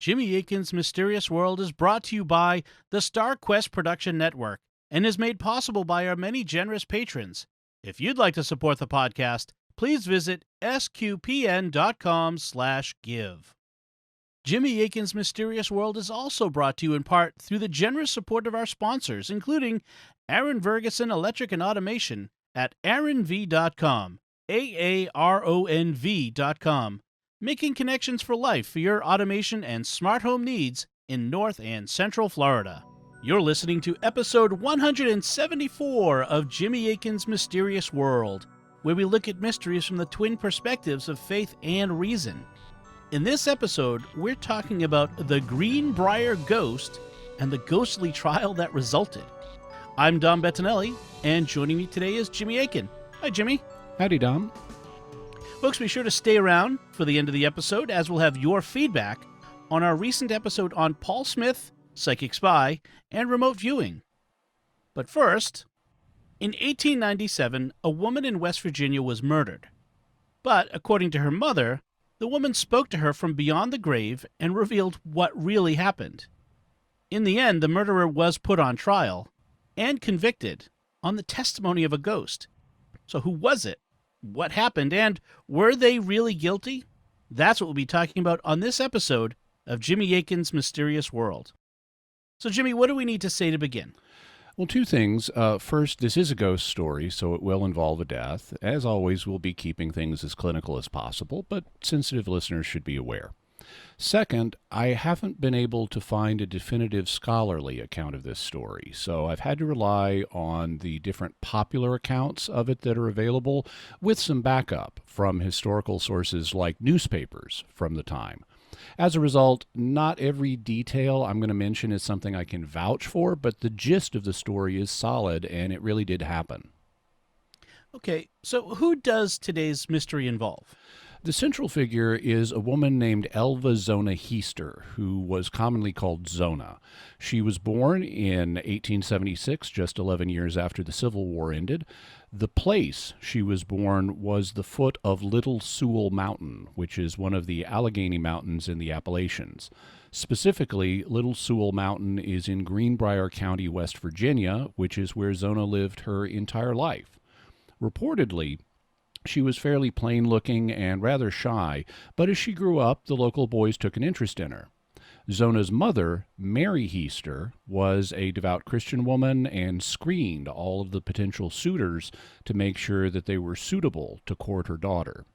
Jimmy Akin's Mysterious World is brought to you by the Star Quest Production Network and is made possible by our many generous patrons. If you'd like to support the podcast, please visit sqpn.com/give. Jimmy Akin's Mysterious World is also brought to you in part through the generous support of our sponsors, including Aaron Ferguson Electric and Automation at aaronv.com, AARONV.com, making connections for life for your automation and smart home needs in North and Central Florida. You're listening to episode 174 of Jimmy Akin's Mysterious World, where we look at mysteries from the twin perspectives of faith and reason. In this episode, we're talking about the Greenbrier Ghost and the ghostly trial that resulted. I'm Dom Bettinelli, and joining me today is Jimmy Akin. Hi, Jimmy. Howdy, Dom. Folks, be sure to stay around for the end of the episode, as we'll have your feedback on our recent episode on Paul Smith, Psychic Spy, and remote viewing. But first, in 1897, a woman in West Virginia was murdered. But, according to her mother, the woman spoke to her from beyond the grave and revealed what really happened. In the end, the murderer was put on trial and convicted on the testimony of a ghost. So who was it? What happened? And were they really guilty? That's what we'll be talking about on this episode of Jimmy Akin's Mysterious World. So, Jimmy, what do we need to say to begin? Well, two things. First, this is a ghost story, so it will involve a death. As always, we'll be keeping things as clinical as possible, but sensitive listeners should be aware. Second, I haven't been able to find a definitive scholarly account of this story, so I've had to rely on the different popular accounts of it that are available, with some backup from historical sources like newspapers from the time. As a result, not every detail I'm going to mention is something I can vouch for, but the gist of the story is solid, and it really did happen. Okay, so who does today's mystery involve? The central figure is a woman named Zona Heester, who was commonly called Zona. She was born in 1876, just 11 years after the Civil War ended. The place she was born was the foot of Little Sewell Mountain, which is one of the Allegheny Mountains in the Appalachians. Specifically, Little Sewell Mountain is in Greenbrier County, West Virginia, which is where Zona lived her entire life. Reportedly, she was fairly plain-looking and rather shy, but as she grew up, the local boys took an interest in her. Zona's mother, Mary Heester, was a devout Christian woman and screened all of the potential suitors to make sure that they were suitable to court her daughter.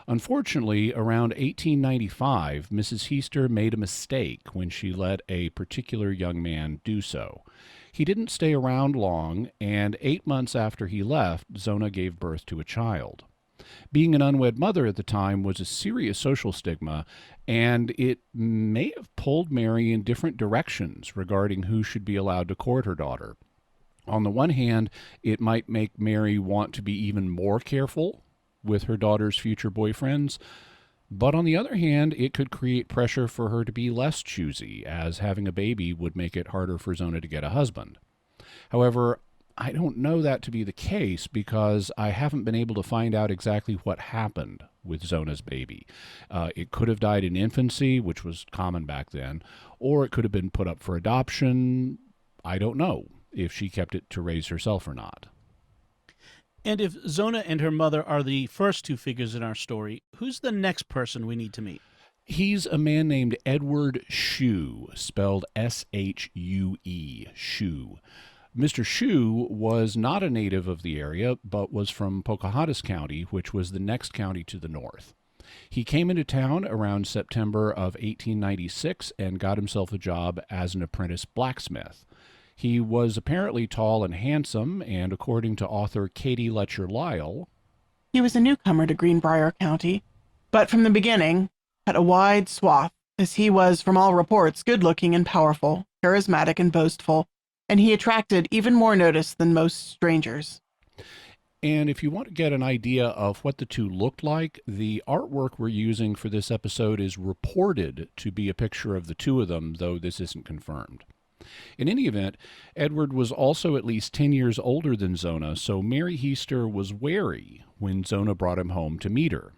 Unfortunately, around 1895, Mrs. Heester made a mistake when she let a particular young man do so. He didn't stay around long, and 8 months after he left, Zona gave birth to a child. Being an unwed mother at the time was a serious social stigma, and it may have pulled Mary in different directions regarding who should be allowed to court her daughter. On the one hand, it might make Mary want to be even more careful with her daughter's future boyfriends, but on the other hand, it could create pressure for her to be less choosy, as having a baby would make it harder for Zona to get a husband. However, I don't know that to be the case because I haven't been able to find out exactly what happened with Zona's baby. It could have died in infancy, which was common back then, or it could have been put up for adoption. I don't know if she kept it to raise herself or not. And if Zona and her mother are the first two figures in our story, who's the next person we need to meet? He's a man named Edward Shue, spelled S-H-U-E, Shue. Mr. Shue was not a native of the area, but was from Pocahontas County, which was the next county to the north. He came into town around September of 1896 and got himself a job as an apprentice blacksmith. He was apparently tall and handsome, and according to author Katie Letcher-Lyle, he was a newcomer to Greenbrier County, but from the beginning had a wide swath, as he was, from all reports, good-looking and powerful, charismatic and boastful, and he attracted even more notice than most strangers. And if you want to get an idea of what the two looked like, the artwork we're using for this episode is reported to be a picture of the two of them, though this isn't confirmed. In any event, Edward was also at least 10 years older than Zona, so Mary Heester was wary when Zona brought him home to meet her.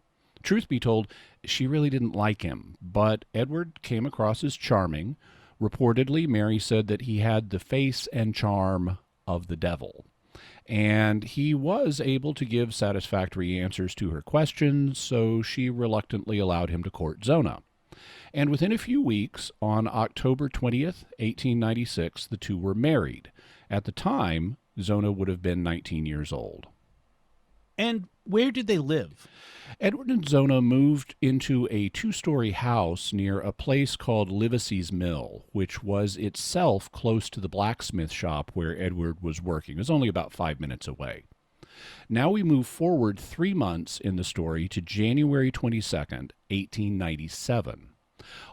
Truth be told, she really didn't like him, but Edward came across as charming. Reportedly, Mary said that he had the face and charm of the devil. And he was able to give satisfactory answers to her questions, so she reluctantly allowed him to court Zona. And within a few weeks, on October 20th, 1896, the two were married. At the time, Zona would have been 19 years old. And where did they live? Edward and Zona moved into a two-story house near a place called Livesey's Mill, which was itself close to the blacksmith shop where Edward was working. It was only about 5 minutes away. Now we move forward 3 months in the story to January 22nd, 1897.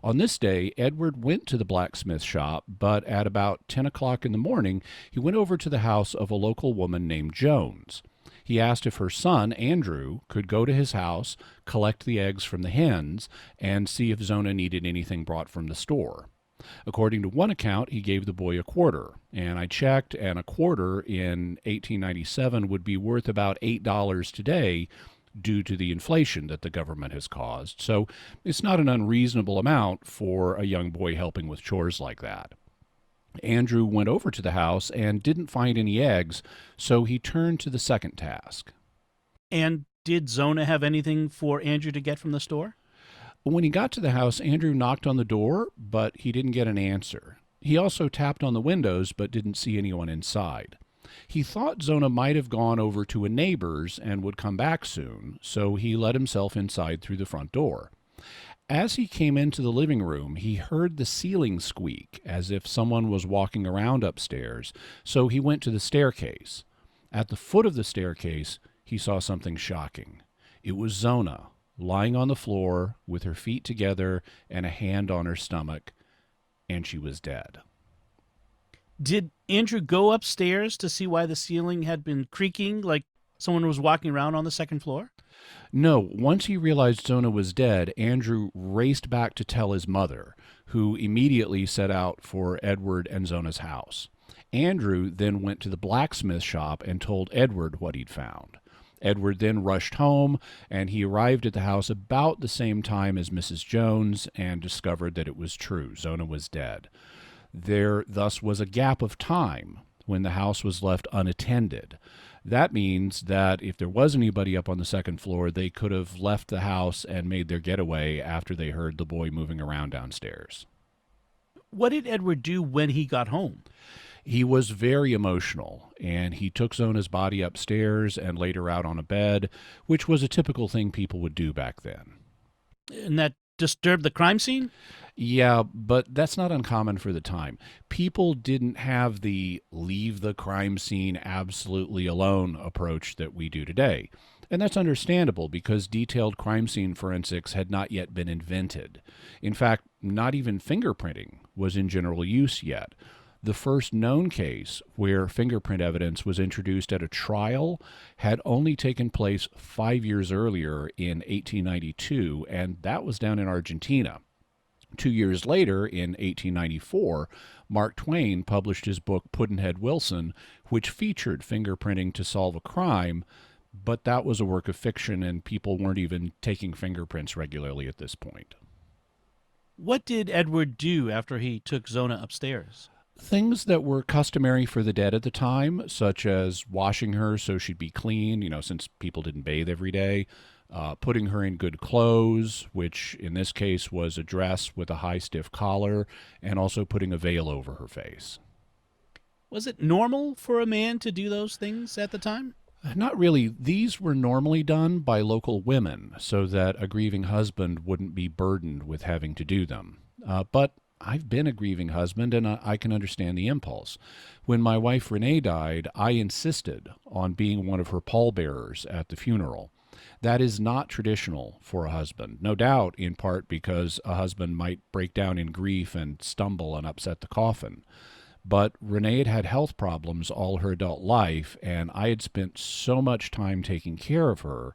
On this day, Edward went to the blacksmith shop, but at about 10 o'clock in the morning, he went over to the house of a local woman named Jones. He asked if her son, Andrew, could go to his house, collect the eggs from the hens, and see if Zona needed anything brought from the store. According to one account, he gave the boy a quarter, and I checked, and a quarter in 1897 would be worth about $8 today due to the inflation that the government has caused. So it's not an unreasonable amount for a young boy helping with chores like that. Andrew went over to the house and didn't find any eggs, so he turned to the second task. And did Zona have anything for Andrew to get from the store? When he got to the house, Andrew knocked on the door, but he didn't get an answer. He also tapped on the windows, but didn't see anyone inside. He thought Zona might have gone over to a neighbor's and would come back soon, so he let himself inside through the front door. As he came into the living room, he heard the ceiling squeak, as if someone was walking around upstairs, so he went to the staircase. At the foot of the staircase, he saw something shocking. It was Zona, lying on the floor with her feet together and a hand on her stomach, and she was dead. Did Andrew go upstairs to see why the ceiling had been creaking, like someone was walking around on the second floor? No, once he realized Zona was dead, Andrew raced back to tell his mother, who immediately set out for Edward and Zona's house. Andrew then went to the blacksmith shop and told Edward what he'd found. Edward then rushed home, and he arrived at the house about the same time as Mrs. Jones and discovered that it was true. Zona was dead. There thus was a gap of time when the house was left unattended. That means that if there was anybody up on the second floor, they could have left the house and made their getaway after they heard the boy moving around downstairs. What did Edward do when he got home? He was very emotional, and he took Zona's body upstairs and laid her out on a bed, which was a typical thing people would do back then. And that disturbed the crime scene? Yeah, but that's not uncommon for the time. People didn't have the leave the crime scene absolutely alone approach that we do today. And that's understandable because detailed crime scene forensics had not yet been invented. In fact, not even fingerprinting was in general use yet. The first known case where fingerprint evidence was introduced at a trial had only taken place 5 years earlier in 1892, and that was down in Argentina. 2 years later, in 1894, Mark Twain published his book Pudd'nhead Wilson, which featured fingerprinting to solve a crime, but that was a work of fiction and people weren't even taking fingerprints regularly at this point. What did Edward do after he took Zona upstairs? Things that were customary for the dead at the time, such as washing her so she'd be clean, since people didn't bathe every day, putting her in good clothes, which in this case was a dress with a high stiff collar, and also putting a veil over her face. Was it normal for a man to do those things at the time? Not really. These were normally done by local women so that a grieving husband wouldn't be burdened with having to do them. But I've been a grieving husband, and I can understand the impulse. When my wife Renee died, I insisted on being one of her pallbearers at the funeral. That is not traditional for a husband, no doubt in part because a husband might break down in grief and stumble and upset the coffin. But Renee had had health problems all her adult life, and I had spent so much time taking care of her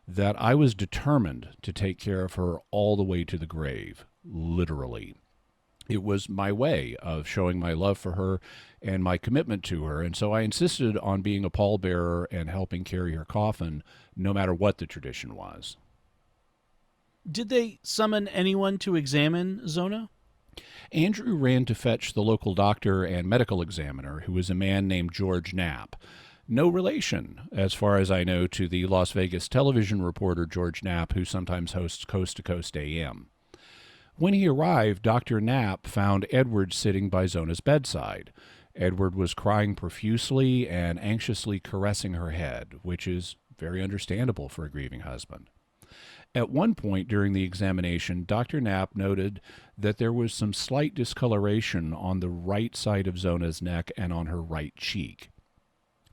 that I was determined to take care of her all the way to the grave, literally. It was my way of showing my love for her and my commitment to her, and so I insisted on being a pallbearer and helping carry her coffin, no matter what the tradition was. Did they summon anyone to examine Zona? Andrew ran to fetch the local doctor and medical examiner, who was a man named George Knapp. No relation, as far as I know, to the Las Vegas television reporter George Knapp, who sometimes hosts Coast to Coast AM. When he arrived, Dr. Knapp found Edward sitting by Zona's bedside. Edward was crying profusely and anxiously caressing her head, which is very understandable for a grieving husband. At one point during the examination, Dr. Knapp noted that there was some slight discoloration on the right side of Zona's neck and on her right cheek.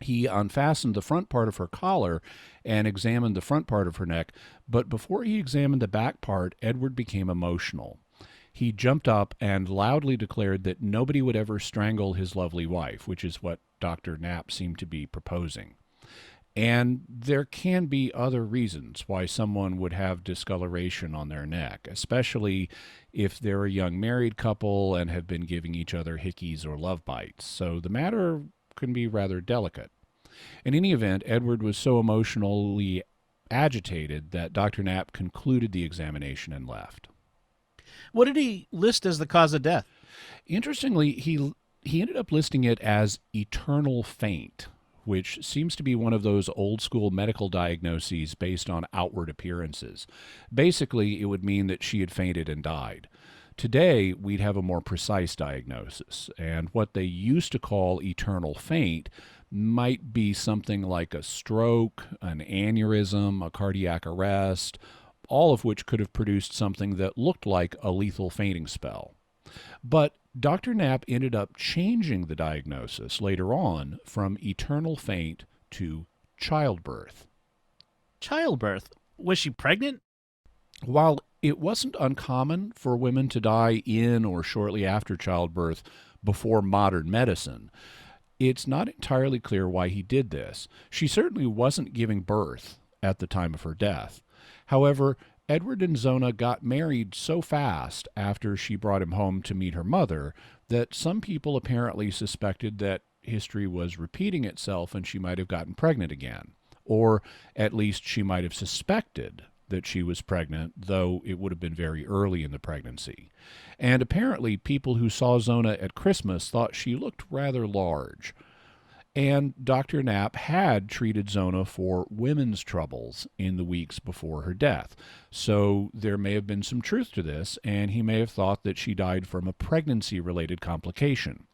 He unfastened the front part of her collar and examined the front part of her neck, but before he examined the back part, Edward became emotional. He jumped up and loudly declared that nobody would ever strangle his lovely wife, which is what Dr. Knapp seemed to be proposing. And there can be other reasons why someone would have discoloration on their neck, especially if they're a young married couple and have been giving each other hickeys or love bites. So the matter can be rather delicate. In any event, Edward was so emotionally agitated that Dr. Knapp concluded the examination and left. What did he list as the cause of death? Interestingly, he ended up listing it as eternal faint, which seems to be one of those old-school medical diagnoses based on outward appearances. Basically, it would mean that she had fainted and died. Today, we'd have a more precise diagnosis, and what they used to call eternal faint might be something like a stroke, an aneurysm, a cardiac arrest, all of which could have produced something that looked like a lethal fainting spell. But Dr. Knapp ended up changing the diagnosis later on from eternal faint to childbirth. Childbirth. Was she pregnant? While it wasn't uncommon for women to die in or shortly after childbirth before modern medicine, it's not entirely clear why he did this. She certainly wasn't giving birth at the time of her death. However, Edward and Zona got married so fast after she brought him home to meet her mother that some people apparently suspected that history was repeating itself and she might have gotten pregnant again. Or at least she might have suspected that she was pregnant, though it would have been very early in the pregnancy. And apparently people who saw Zona at Christmas thought she looked rather large. And Dr. Knapp had treated Zona for women's troubles in the weeks before her death. So there may have been some truth to this, and he may have thought that she died from a pregnancy-related complication,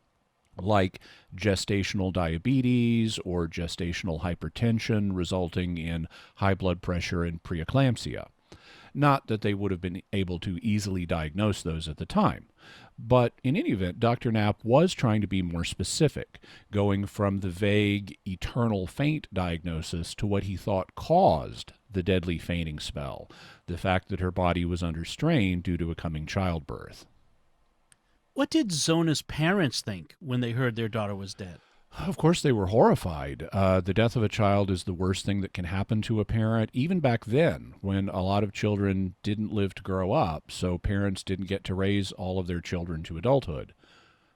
like gestational diabetes or gestational hypertension resulting in high blood pressure and preeclampsia. Not that they would have been able to easily diagnose those at the time. But in any event, Dr. Knapp was trying to be more specific, going from the vague eternal faint diagnosis to what he thought caused the deadly fainting spell, the fact that her body was under strain due to a coming childbirth. What did Zona's parents think when they heard their daughter was dead? Of course, they were horrified. The death of a child is the worst thing that can happen to a parent, even back then, when a lot of children didn't live to grow up, so parents didn't get to raise all of their children to adulthood.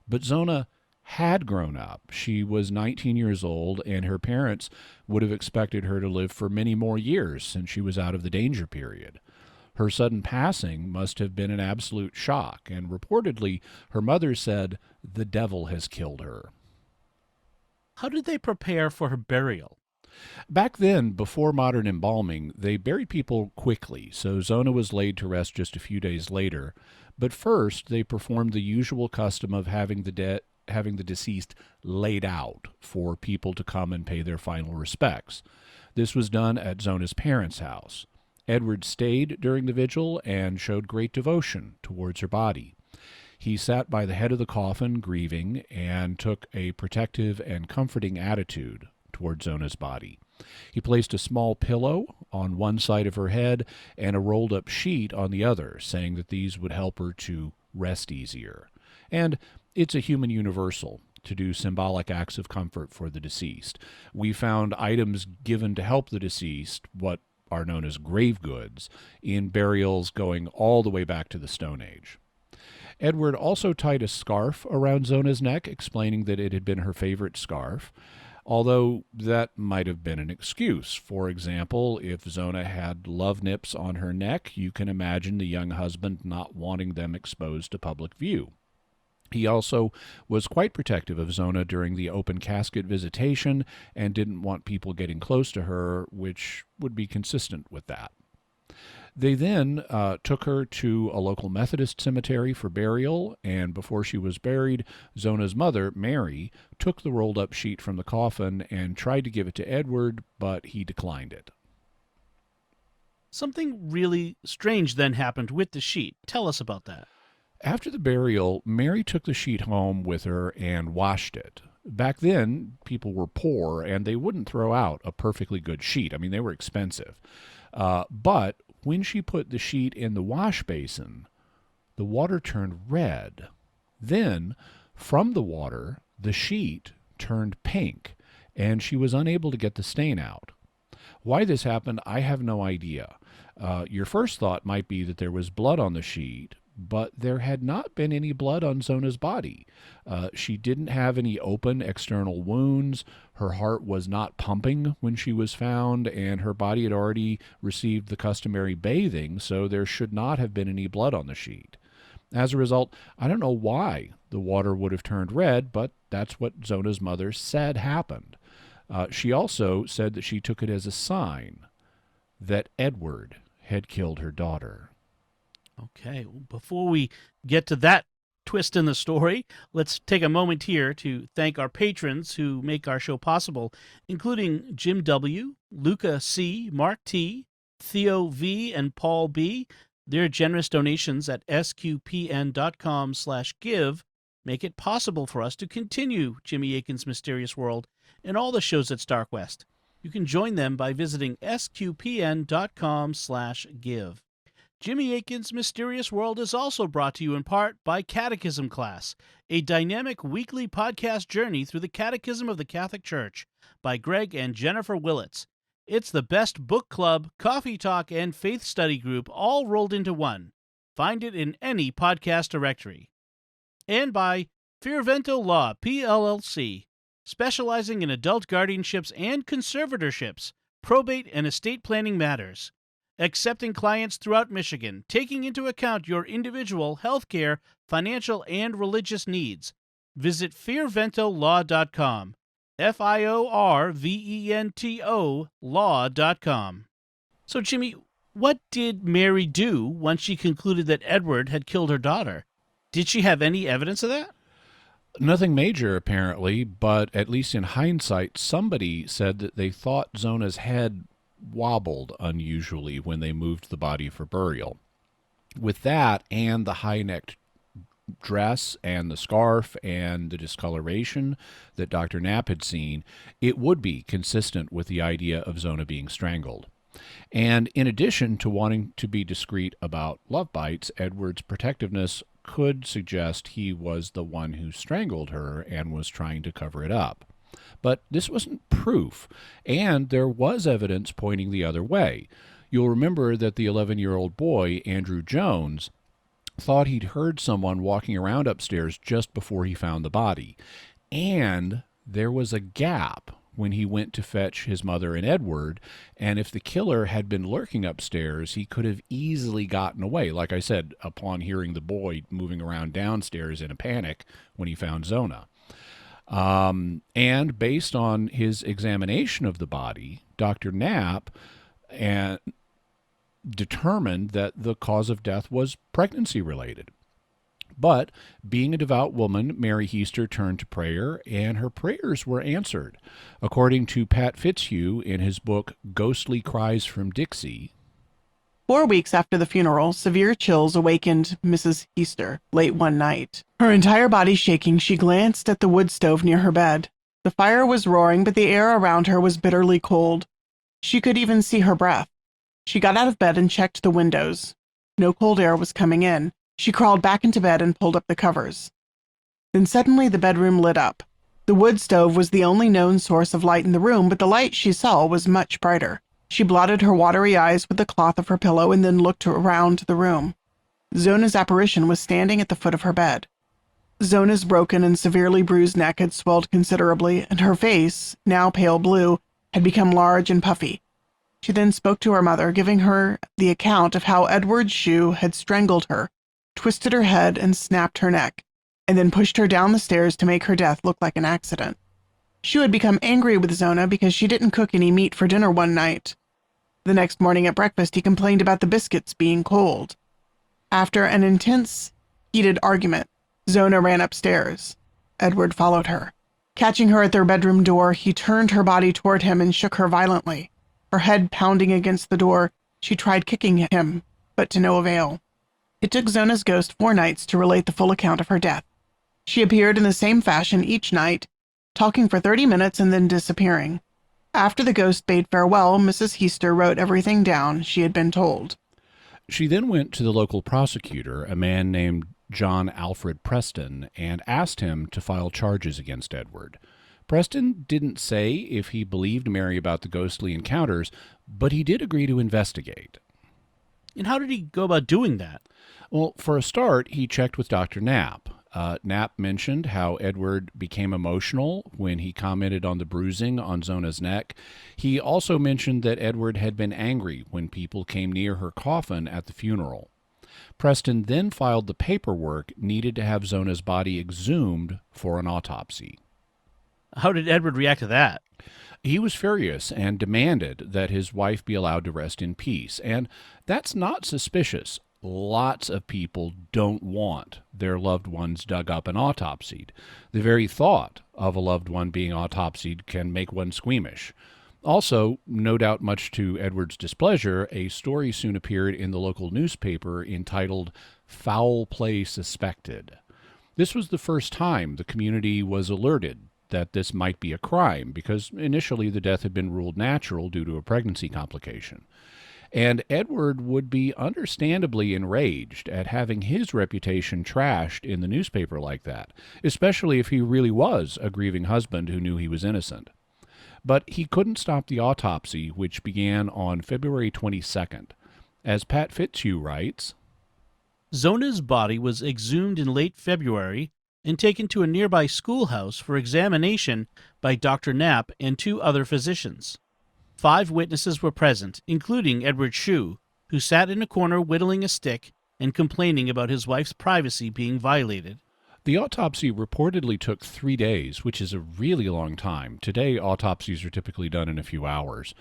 But Zona had grown up. She was 19 years old, and her parents would have expected her to live for many more years since she was out of the danger period. Her sudden passing must have been an absolute shock, and reportedly, her mother said, "The devil has killed her." How did they prepare for her burial? Back then, before modern embalming, they buried people quickly, so Zona was laid to rest just a few days later. But first, they performed the usual custom of having the deceased laid out for people to come and pay their final respects. This was done at Zona's parents' house. Edward stayed during the vigil and showed great devotion towards her body. He sat by the head of the coffin, grieving, and took a protective and comforting attitude toward Zona's body. He placed a small pillow on one side of her head and a rolled-up sheet on the other, saying that these would help her to rest easier. And it's a human universal to do symbolic acts of comfort for the deceased. We found items given to help the deceased, what are known as grave goods, in burials going all the way back to the Stone Age. Edward also tied a scarf around Zona's neck, explaining that it had been her favorite scarf. although that might have been an excuse. For example, if Zona had love nips on her neck, you can imagine the young husband not wanting them exposed to public view. He also was quite protective of Zona during the open casket visitation and didn't want people getting close to her, which would be consistent with that. They then took her to a local Methodist cemetery for burial, and before she was buried, Zona's mother, Mary, took the rolled-up sheet from the coffin and tried to give it to Edward, but he declined it. Something really strange then happened with the sheet. Tell us about that. After the burial, Mary took the sheet home with her and washed it. Back then, people were poor, and they wouldn't throw out a perfectly good sheet. I mean, they were expensive. But when she put the sheet in the wash basin, the water turned red. Then, from the water, the sheet turned pink, and she was unable to get the stain out. Why this happened, I have no idea. Your first thought might be that there was blood on the sheet, but there had not been any blood on Zona's body. She didn't have any open external wounds. Her heart was not pumping when she was found, and her body had already received the customary bathing, so there should not have been any blood on the sheet. As a result, I don't know why the water would have turned red, but that's what Zona's mother said happened. She also said that she took it as a sign that Edward had killed her daughter. Okay, well, before we get to that twist in the story, let's take a moment here to thank our patrons who make our show possible, including Jim W., Luca C., Mark T., Theo V., and Paul B. Their generous donations at sqpn.com/give make it possible for us to continue Jimmy Akin's Mysterious World and all the shows at Stark West. You can join them by visiting sqpn.com/give. Jimmy Akin's Mysterious World is also brought to you in part by Catechism Class, a dynamic weekly podcast journey through the Catechism of the Catholic Church by Greg and Jennifer Willits. It's the best book club, coffee talk, and faith study group all rolled into one. Find it in any podcast directory. And by Fearvento Law, PLLC, specializing in adult guardianships and conservatorships, probate and estate planning matters. Accepting clients throughout Michigan, taking into account your individual healthcare, financial, and religious needs. Visit fearventolaw.com. FIORVENTO law.com. So, Jimmy, what did Mary do once she concluded that Edward had killed her daughter? Did she have any evidence of that? Nothing major, apparently, but at least in hindsight, somebody said that they thought Zona's head wobbled unusually when they moved the body for burial. With that and the high-necked dress and the scarf and the discoloration that Dr. Knapp had seen, it would be consistent with the idea of Zona being strangled. And in addition to wanting to be discreet about love bites, Edward's protectiveness could suggest he was the one who strangled her and was trying to cover it up. But this wasn't proof, and there was evidence pointing the other way. You'll remember that the 11-year-old boy, Andrew Jones, thought he'd heard someone walking around upstairs just before he found the body. And there was a gap when he went to fetch his mother and Edward, and if the killer had been lurking upstairs, he could have easily gotten away, like I said, upon hearing the boy moving around downstairs in a panic when he found Zona. And based on his examination of the body, Dr. Knapp determined that the cause of death was pregnancy-related. But being a devout woman, Mary Heester turned to prayer, and her prayers were answered. According to Pat Fitzhugh in his book Ghostly Cries from Dixie, 4 weeks after the funeral, severe chills awakened Mrs. Heester late one night. Her entire body shaking, she glanced at the wood stove near her bed. The fire was roaring, but the air around her was bitterly cold. She could even see her breath. She got out of bed and checked the windows. No cold air was coming in. She crawled back into bed and pulled up the covers. Then suddenly the bedroom lit up. The wood stove was the only known source of light in the room, but the light she saw was much brighter. She blotted her watery eyes with the cloth of her pillow and then looked around the room. Zona's apparition was standing at the foot of her bed. Zona's broken and severely bruised neck had swelled considerably, and her face, now pale blue, had become large and puffy. She then spoke to her mother, giving her the account of how Edward Shue had strangled her, twisted her head, and snapped her neck, and then pushed her down the stairs to make her death look like an accident. Shue had become angry with Zona because she didn't cook any meat for dinner one night. The next morning at breakfast, he complained about the biscuits being cold. After an intense, heated argument, Zona ran upstairs. Edward followed her. Catching her at their bedroom door, he turned her body toward him and shook her violently. Her head pounding against the door, she tried kicking him, but to no avail. It took Zona's ghost 4 nights to relate the full account of her death. She appeared in the same fashion each night, talking for 30 minutes and then disappearing. After the ghost bade farewell, Mrs. Heester wrote everything down she had been told. She then went to the local prosecutor, a man named John Alfred Preston, and asked him to file charges against Edward. Preston didn't say if he believed Mary about the ghostly encounters, but he did agree to investigate. And how did he go about doing that? Well, for a start, he checked with Dr. Knapp. Knapp mentioned how Edward became emotional when he commented on the bruising on Zona's neck. He also mentioned that Edward had been angry when people came near her coffin at the funeral. Preston then filed the paperwork needed to have Zona's body exhumed for an autopsy. How did Edward react to that? He was furious and demanded that his wife be allowed to rest in peace, and that's not suspicious. Lots of people don't want their loved ones dug up and autopsied. The very thought of a loved one being autopsied can make one squeamish. Also, no doubt much to Edward's displeasure, a story soon appeared in the local newspaper entitled "Foul Play Suspected." This was the first time the community was alerted that this might be a crime, because initially the death had been ruled natural due to a pregnancy complication. And Edward would be understandably enraged at having his reputation trashed in the newspaper like that, especially if he really was a grieving husband who knew he was innocent. But he couldn't stop the autopsy, which began on February 22nd. As Pat Fitzhugh writes, Zona's body was exhumed in late February and taken to a nearby schoolhouse for examination by Dr. Knapp and 2 other physicians. 5 witnesses were present, including Edward Shue, who sat in a corner whittling a stick and complaining about his wife's privacy being violated. The autopsy reportedly took 3 days, which is a really long time. Today, autopsies are typically done in a few hours.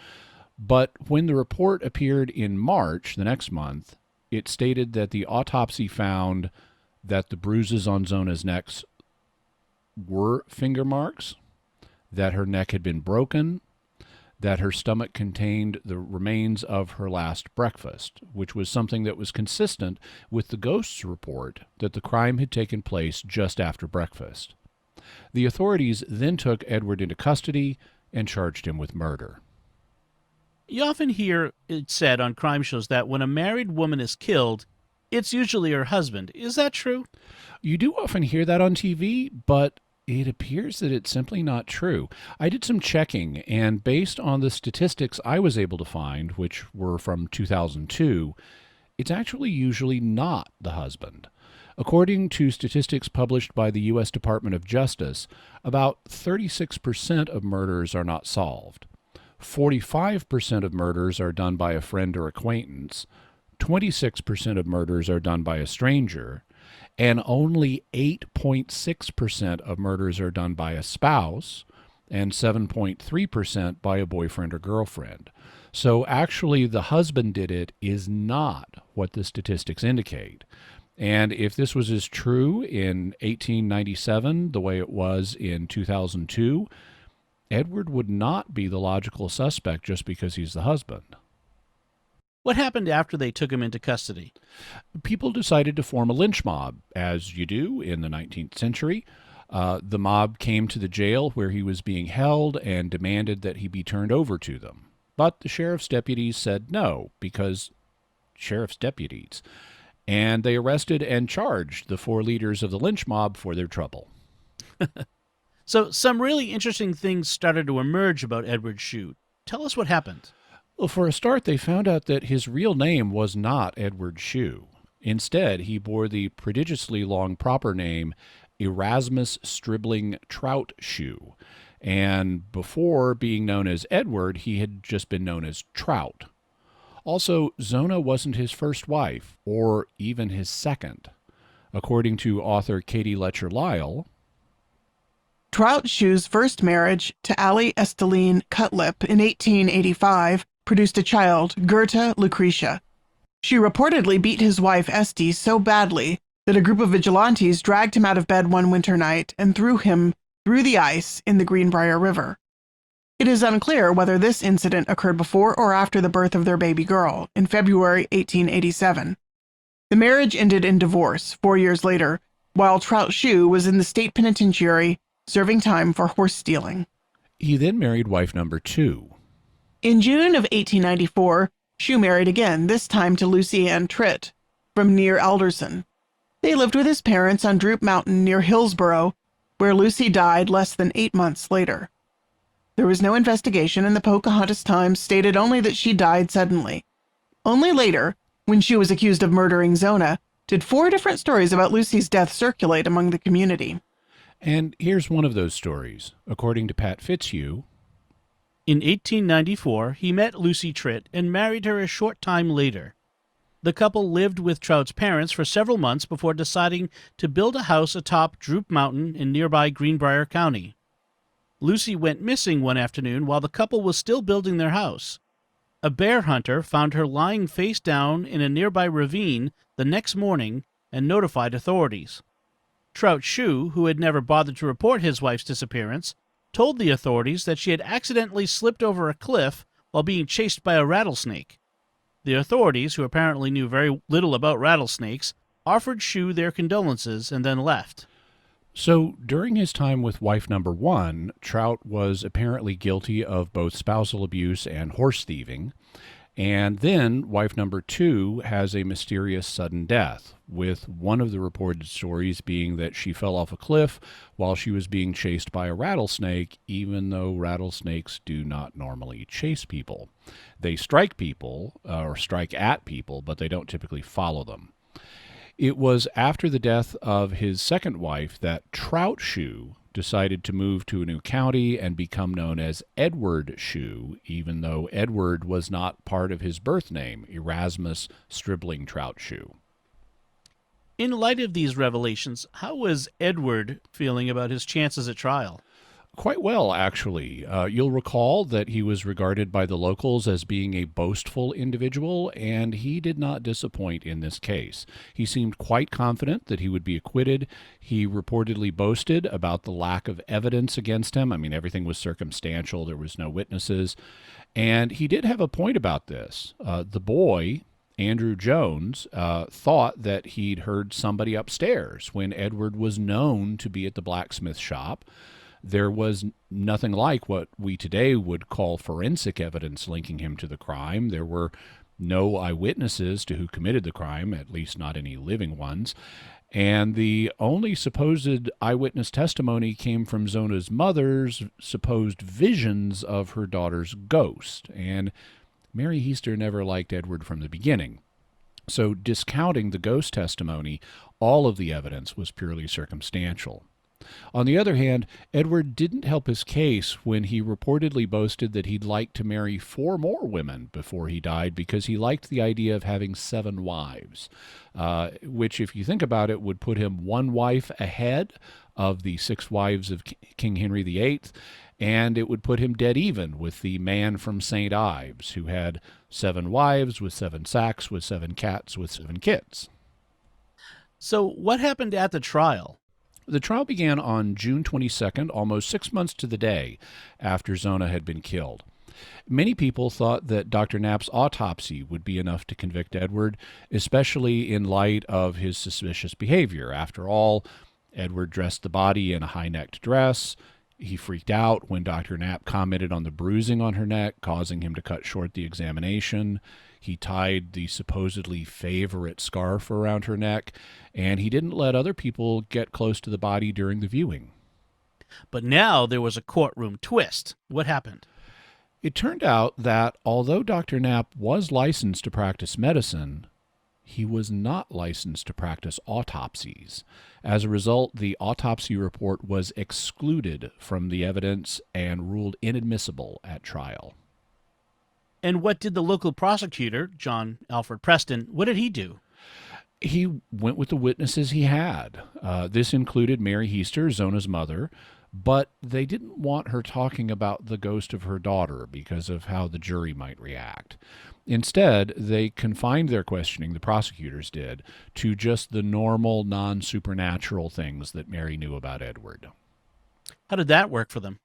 But when the report appeared in March, the next month, it stated that the autopsy found that the bruises on Zona's neck were finger marks, that her neck had been broken, that her stomach contained the remains of her last breakfast, which was something that was consistent with the ghost's report that the crime had taken place just after breakfast. The authorities then took Edward into custody and charged him with murder. You often hear it said on crime shows that when a married woman is killed, it's usually her husband. Is that true? You do often hear that on TV, but it appears that it's simply not true. I did some checking, and based on the statistics I was able to find, which were from 2002, it's actually usually not the husband. According to statistics published by the U.S. Department of Justice, about 36% of murders are not solved. 45% of murders are done by a friend or acquaintance. 26% of murders are done by a stranger, and only 8.6% of murders are done by a spouse, and 7.3% by a boyfriend or girlfriend. So actually the husband did it is not what the statistics indicate. And if this was as true in 1897 the way it was in 2002, Edward would not be the logical suspect just because he's the husband. What happened after they took him into custody? People decided to form a lynch mob, as you do in the 19th century. The mob came to the jail where he was being held and demanded that he be turned over to them. But the sheriff's deputies said no, because sheriff's deputies. And they arrested and charged the 4 leaders of the lynch mob for their trouble. So some really interesting things started to emerge about Edward Shue. Tell us what happened. Well, for a start, they found out that his real name was not Edward Shue. Instead, he bore the prodigiously long proper name Erasmus Stribling Trout Shue. And before being known as Edward, he had just been known as Trout. Also, Zona wasn't his first wife, or even his second. According to author Katie Letcher-Lyle, Trout Shue's first marriage to Allie Esteline Cutlip in 1885 produced a child, Gerta Lucretia. She reportedly beat his wife Esty so badly that a group of vigilantes dragged him out of bed one winter night and threw him through the ice in the Greenbrier River. It is unclear whether this incident occurred before or after the birth of their baby girl, in February 1887. The marriage ended in divorce 4 years later, while Trout Shue was in the state penitentiary serving time for horse stealing. he then married wife number 2. In June of 1894, Shue married again, this time to Lucy Ann Tritt, from near Alderson. They lived with his parents on Droop Mountain near Hillsborough, where Lucy died less than 8 months later. There was no investigation, and the Pocahontas Times stated only that she died suddenly. Only later, when she was accused of murdering Zona, did 4 different stories about Lucy's death circulate among the community. And here's one of those stories. According to Pat Fitzhugh, In 1894, he met Lucy Tritt and married her a short time later. The couple lived with Trout's parents for several months before deciding to build a house atop Droop Mountain in nearby Greenbrier County. Lucy went missing one afternoon while the couple was still building their house. A bear hunter found her lying face down in a nearby ravine the next morning and notified authorities. Trout Shue, who had never bothered to report his wife's disappearance, told the authorities that she had accidentally slipped over a cliff while being chased by a rattlesnake. The authorities, who apparently knew very little about rattlesnakes, offered Shue their condolences and then left. So during his time with wife number 1, Trout was apparently guilty of both spousal abuse and horse thieving. And then wife number 2 has a mysterious sudden death, with one of the reported stories being that she fell off a cliff while she was being chased by a rattlesnake, even though rattlesnakes do not normally chase people. They strike people, or strike at people, but they don't typically follow them. It was after the death of his second wife that Trout Shue decided to move to a new county and become known as Edward Shue, even though Edward was not part of his birth name, Erasmus Stribling Trout Shue. In light of these revelations, how was Edward feeling about his chances at trial? Quite well, actually. You'll recall that he was regarded by the locals as being a boastful individual, and he did not disappoint in this case. He seemed quite confident that he would be acquitted. He reportedly boasted about the lack of evidence against him. I mean, everything was circumstantial. There was no witnesses. And he did have a point about this. The boy, Andrew Jones, thought that he'd heard somebody upstairs when Edward was known to be at the blacksmith shop. There was nothing like what we today would call forensic evidence linking him to the crime. There were no eyewitnesses to who committed the crime, at least not any living ones. And the only supposed eyewitness testimony came from Zona's mother's supposed visions of her daughter's ghost. And Mary Heester never liked Edward from the beginning. So discounting the ghost testimony, all of the evidence was purely circumstantial. On the other hand, Edward didn't help his case when he reportedly boasted that he'd like to marry 4 more women before he died because he liked the idea of having 7 wives, which, if you think about it, would put him 1 wife ahead of the 6 wives of King Henry VIII, and it would put him dead even with the man from St. Ives, who had 7 wives with 7 sacks with 7 cats with 7 kids. So what happened at the trial? The trial began on June 22nd, almost 6 months to the day after Zona had been killed. Many people thought that Dr. Knapp's autopsy would be enough to convict Edward, especially in light of his suspicious behavior. After all, Edward dressed the body in a high-necked dress. He freaked out when Dr. Knapp commented on the bruising on her neck, causing him to cut short the examination. He tied the supposedly favorite scarf around her neck, and he didn't let other people get close to the body during the viewing. But now there was a courtroom twist. What happened? It turned out that although Dr. Knapp was licensed to practice medicine, he was not licensed to practice autopsies. As a result, the autopsy report was excluded from the evidence and ruled inadmissible at trial. And what did the local prosecutor, John Alfred Preston, what did he do? He went with the witnesses he had. This included Mary Heester, Zona's mother, but they didn't want her talking about the ghost of her daughter because of how the jury might react. Instead, they confined their questioning, the prosecutors did, to just the normal, non-supernatural things that Mary knew about Edward. How did that work for them?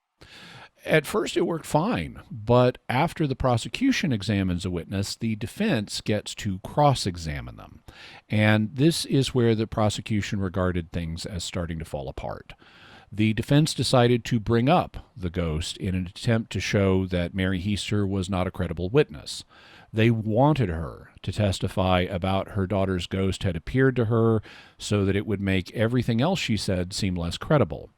At first, it worked fine, but after the prosecution examines a witness, the defense gets to cross-examine them. And this is where the prosecution regarded things as starting to fall apart. The defense decided to bring up the ghost in an attempt to show that Mary Heester was not a credible witness. They wanted her to testify about her daughter's ghost had appeared to her so that it would make everything else she said seem less credible.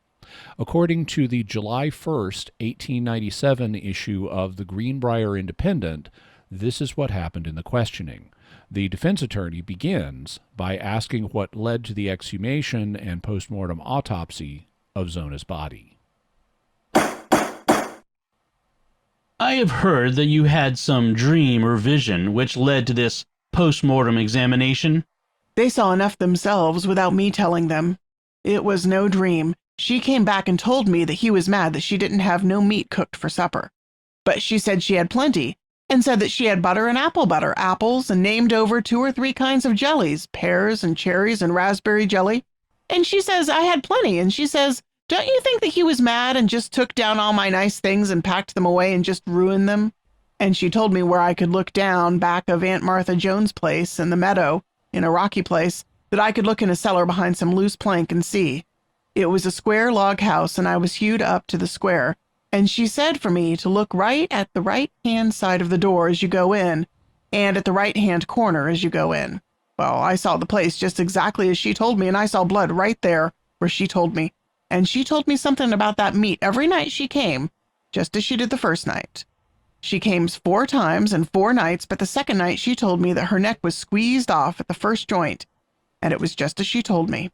According to the July 1st, 1897 issue of the Greenbrier Independent, this is what happened in the questioning. The defense attorney begins by asking what led to the exhumation and postmortem autopsy of Zona's body. I have heard that you had some dream or vision which led to this post-mortem examination. They saw enough themselves without me telling them. It was no dream. She came back and told me that he was mad that she didn't have no meat cooked for supper. But she said she had plenty, and said that she had butter and apple butter, apples, and named over 2 or 3 kinds of jellies, pears and cherries and raspberry jelly. And she says I had plenty, and she says, don't you think that he was mad and just took down all my nice things and packed them away and just ruined them? And she told me where I could look down back of Aunt Martha Jones' place in the meadow, in a rocky place, that I could look in a cellar behind some loose plank and see. It was a square log house, and I was hewed up to the square. And she said for me to look right at the right-hand side of the door as you go in, and at the right-hand corner as you go in. Well, I saw the place just exactly as she told me, and I saw blood right there where she told me. And she told me something about that meat every night she came, just as she did the first night. She came 4 times and 4 nights, but the second night she told me that her neck was squeezed off at the first joint, and it was just as she told me.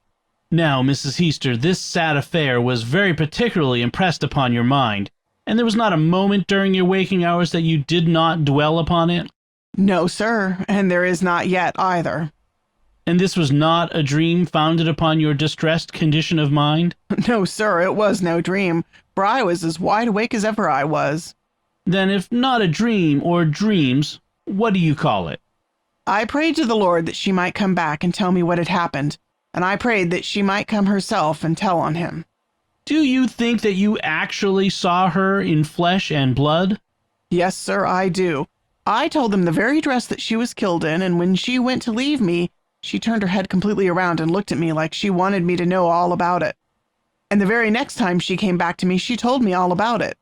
Now, Mrs. Heester, this sad affair was very particularly impressed upon your mind, and there was not a moment during your waking hours that you did not dwell upon it? No, sir, and there is not yet either. And this was not a dream founded upon your distressed condition of mind? No, sir, it was no dream, for I was as wide awake as ever I was. Then if not a dream or dreams, what do you call it? I prayed to the Lord that she might come back and tell me what had happened, and I prayed that she might come herself and tell on him. Do you think that you actually saw her in flesh and blood? Yes, sir, I do. I told them the very dress that she was killed in, and when she went to leave me, she turned her head completely around and looked at me like she wanted me to know all about it. And the very next time she came back to me, she told me all about it.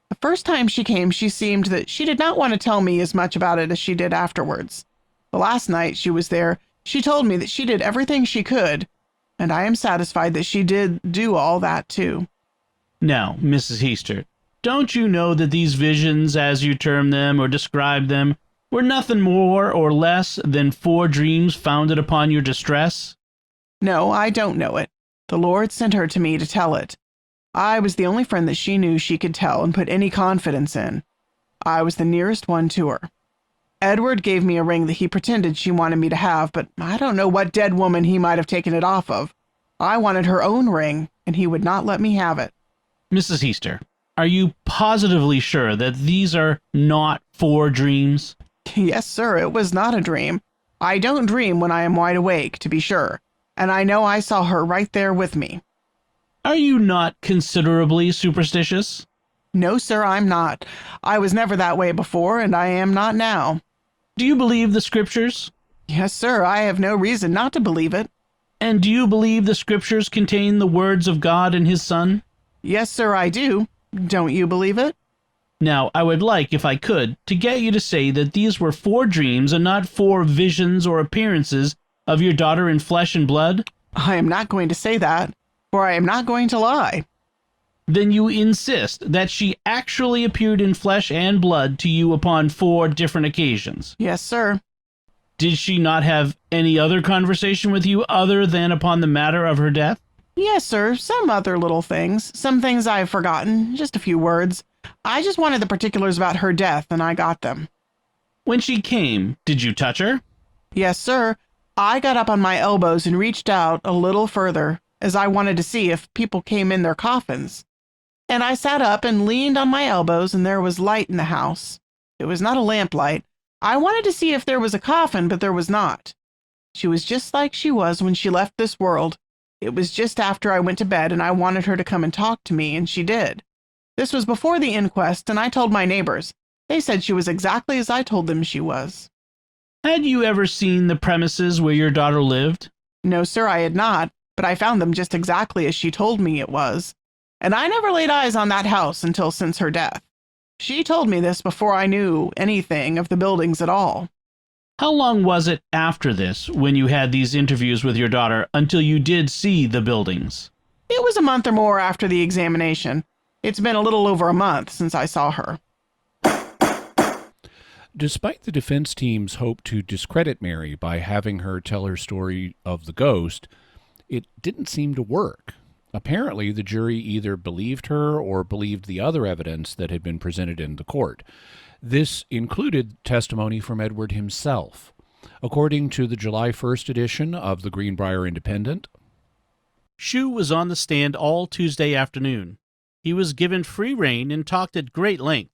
The first time she came, she seemed that she did not want to tell me as much about it as she did afterwards. The last night she was there, she told me that she did everything she could, and I am satisfied that she did do all that too. Now, Mrs. Heester, don't you know that these visions, as you term them or describe them, were nothing more or less than 4 dreams founded upon your distress? No, I don't know it. The Lord sent her to me to tell it. I was the only friend that she knew she could tell and put any confidence in. I was the nearest one to her. Edward gave me a ring that he pretended she wanted me to have, but I don't know what dead woman he might have taken it off of. I wanted her own ring, and he would not let me have it. Mrs. Heester, are you positively sure that these are not 4 dreams? Yes, sir, it was not a dream. I don't dream when I am wide awake, to be sure, and I know I saw her right there with me. Are you not considerably superstitious? No, sir, I'm not. I was never that way before, and I am not now. Do you believe the Scriptures? Yes, sir, I have no reason not to believe it. And do you believe the Scriptures contain the words of God and His Son? Yes, sir, I do. Don't you believe it? Now, I would like, if I could, to get you to say that these were 4 dreams and not 4 visions or appearances of your daughter in flesh and blood? I am not going to say that, for I am not going to lie. Then you insist that she actually appeared in flesh and blood to you upon 4 different occasions? Yes, sir. Did she not have any other conversation with you other than upon the matter of her death? Yes, sir. Some other little things. Some things I've forgotten. Just a few words. I just wanted the particulars about her death, and I got them. When she came, did you touch her? Yes, sir. I got up on my elbows and reached out a little further, as I wanted to see if people came in their coffins. And I sat up and leaned on my elbows, and there was light in the house. It was not a lamplight. I wanted to see if there was a coffin, but there was not. She was just like she was when she left this world. It was just after I went to bed, and I wanted her to come and talk to me, and she did. This was before the inquest, and I told my neighbors. They said she was exactly as I told them she was. Had you ever seen the premises where your daughter lived? No, sir, I had not, but I found them just exactly as she told me it was. And I never laid eyes on that house until since her death. She told me this before I knew anything of the buildings at all. How long was it after this, when you had these interviews with your daughter, until you did see the buildings? It was a month or more after the examination. It's been a little over a month since I saw her. Despite the defense team's hope to discredit Mary by having her tell her story of the ghost, it didn't seem to work. Apparently, the jury either believed her or believed the other evidence that had been presented in the court. This included testimony from Edward himself. According to the July 1st edition of the Greenbrier Independent, Shue was on the stand all Tuesday afternoon. He was given free rein and talked at great length,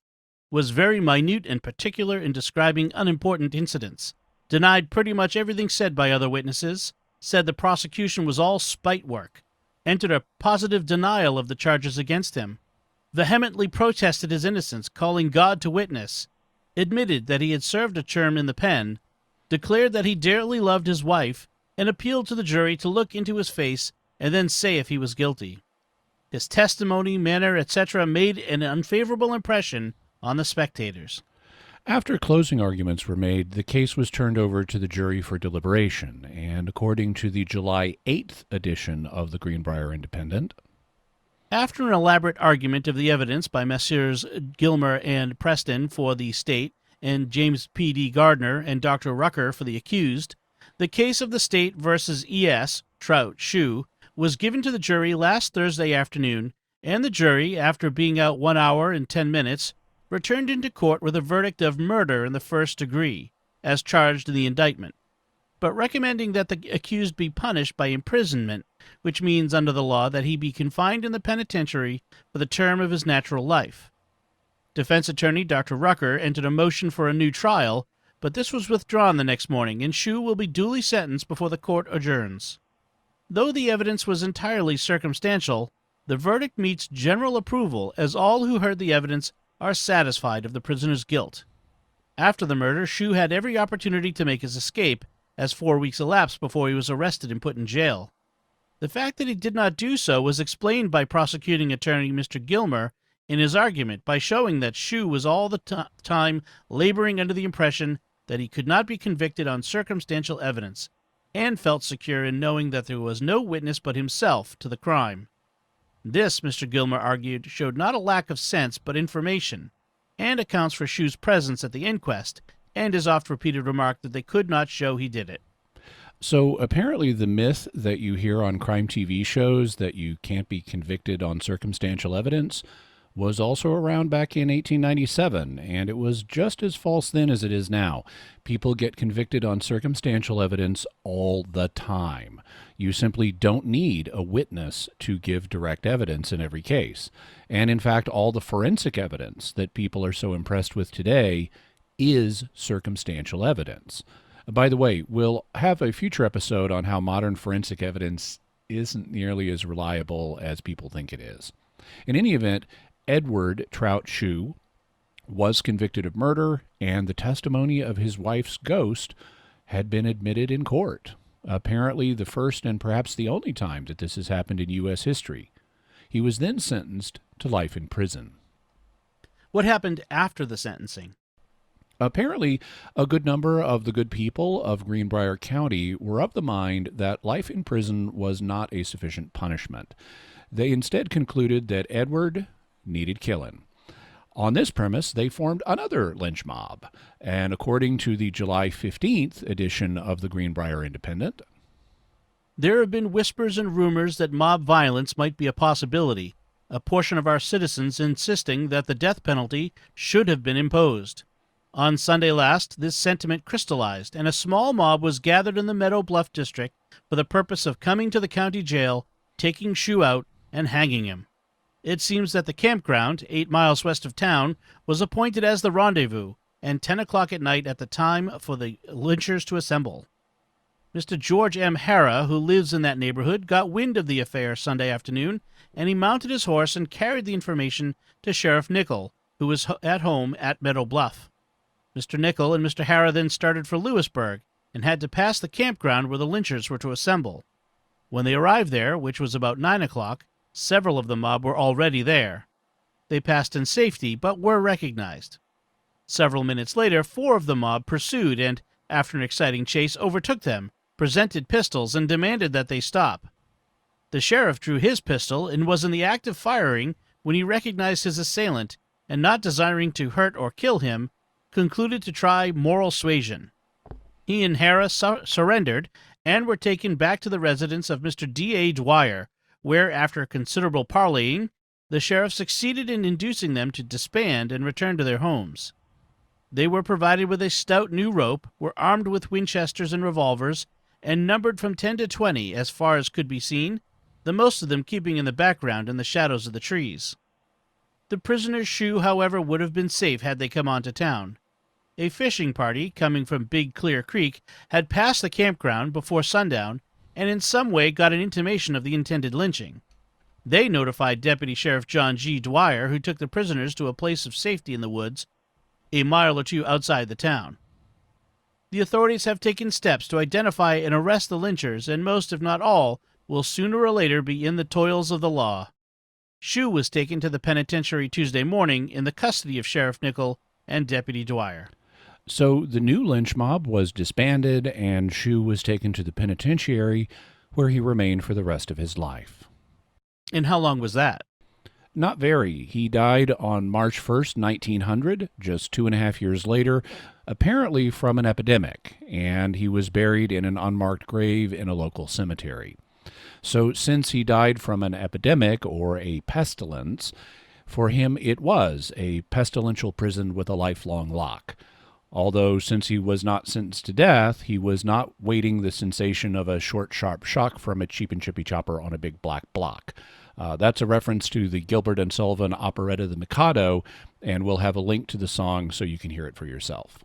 was very minute and particular in describing unimportant incidents, denied pretty much everything said by other witnesses, said the prosecution was all spite work, entered a positive denial of the charges against him, vehemently protested his innocence, calling God to witness, admitted that he had served a term in the pen, declared that he dearly loved his wife, and appealed to the jury to look into his face and then say if he was guilty. His testimony, manner, etc. made an unfavorable impression on the spectators. after closing arguments were made, the case was turned over to the jury for deliberation, and according to the July 8th edition of the Greenbrier Independent, After an elaborate argument of the evidence by Messrs. Gilmer and Preston for the state and James P.D. Gardner and Dr. Rucker for the accused, the case of the state versus E.S., Trout, Shue, was given to the jury last Thursday afternoon, and the jury, after being out 1 hour and 10 minutes, returned into court with a verdict of murder in the first degree, as charged in the indictment, but recommending that the accused be punished by imprisonment, which means under the law that he be confined in the penitentiary for the term of his natural life. Defense attorney Dr. Rucker entered a motion for a new trial, but this was withdrawn the next morning, and Shue will be duly sentenced before the court adjourns. Though the evidence was entirely circumstantial, the verdict meets general approval, as all who heard the evidence are satisfied of the prisoner's guilt. After the murder, Shue had every opportunity to make his escape, as 4 weeks elapsed before he was arrested and put in jail. The fact that he did not do so was explained by prosecuting attorney Mr. Gilmer in his argument by showing that Shue was all the time laboring under the impression that he could not be convicted on circumstantial evidence, and felt secure in knowing that there was no witness but himself to the crime. This, Mr. Gilmer argued, showed not a lack of sense but information, and accounts for Shue's presence at the inquest, and his oft-repeated remark that they could not show he did it. so apparently the myth that you hear on crime TV shows that you can't be convicted on circumstantial evidence was also around back in 1897, and it was just as false then as it is now. People get convicted on circumstantial evidence all the time. You simply don't need a witness to give direct evidence in every case. And in fact, all the forensic evidence that people are so impressed with today is circumstantial evidence. By the way, we'll have a future episode on how modern forensic evidence isn't nearly as reliable as people think it is. In any event, Edward Trout Shue was convicted of murder, and the testimony of his wife's ghost had been admitted in court. Apparently the first and perhaps the only time that this has happened in U.S. history. He was then sentenced to life in prison. What happened after the sentencing? Apparently, a good number of the good people of Greenbrier County were of the mind that life in prison was not a sufficient punishment. They instead concluded that Edward needed killing. On this premise, they formed another lynch mob, and according to the July 15th edition of the Greenbrier Independent, There have been whispers and rumors that mob violence might be a possibility, a portion of our citizens insisting that the death penalty should have been imposed. On Sunday last, this sentiment crystallized, and a small mob was gathered in the Meadow Bluff district for the purpose of coming to the county jail, taking Shue out, and hanging him. It seems that the campground, 8 miles west of town, was appointed as the rendezvous, and 10 o'clock at night at the time for the lynchers to assemble. Mr. George M. Harrah, who lives in that neighborhood, got wind of the affair Sunday afternoon, and he mounted his horse and carried the information to Sheriff Nickel, who was at home at Meadow Bluff. Mr. Nickel and Mr. Harrah then started for Lewisburg and had to pass the campground where the lynchers were to assemble. When they arrived there, which was about 9 o'clock, several of the mob were already there. They passed in safety, but were recognized. Several minutes later, 4 of the mob pursued and, after an exciting chase, overtook them, presented pistols, and demanded that they stop. The sheriff drew his pistol and was in the act of firing when he recognized his assailant, and not desiring to hurt or kill him, concluded to try moral suasion. He and Harrah surrendered and were taken back to the residence of Mr. D.A. Dwyer, where, after considerable parleying, the sheriff succeeded in inducing them to disband and return to their homes. They were provided with a stout new rope, were armed with Winchesters and revolvers, and numbered from 10 to 20 as far as could be seen, the most of them keeping in the background in the shadows of the trees. The prisoner's Shue, however, would have been safe had they come on to town. A fishing party, coming from Big Clear Creek, had passed the campground before sundown, and in some way got an intimation of the intended lynching. They notified Deputy Sheriff John G. Dwyer, who took the prisoners to a place of safety in the woods, a mile or 2 outside the town. The authorities have taken steps to identify and arrest the lynchers, and most, if not all, will sooner or later be in the toils of the law. Shue was taken to the penitentiary Tuesday morning in the custody of Sheriff Nickel and Deputy Dwyer. So the new lynch mob was disbanded, and Shue was taken to the penitentiary, where he remained for the rest of his life. And how long was that? Not very. He died on March 1st, 1900, just 2.5 years later, apparently from an epidemic, and he was buried in an unmarked grave in a local cemetery. So since he died from an epidemic or a pestilence, for him it was a pestilential prison with a lifelong lock. Although, since he was not sentenced to death, he was not waiting the sensation of a short, sharp shock from a cheap and chippy chopper on a big black block. That's a reference to the Gilbert and Sullivan operetta The Mikado, and we'll have a link to the song so you can hear it for yourself.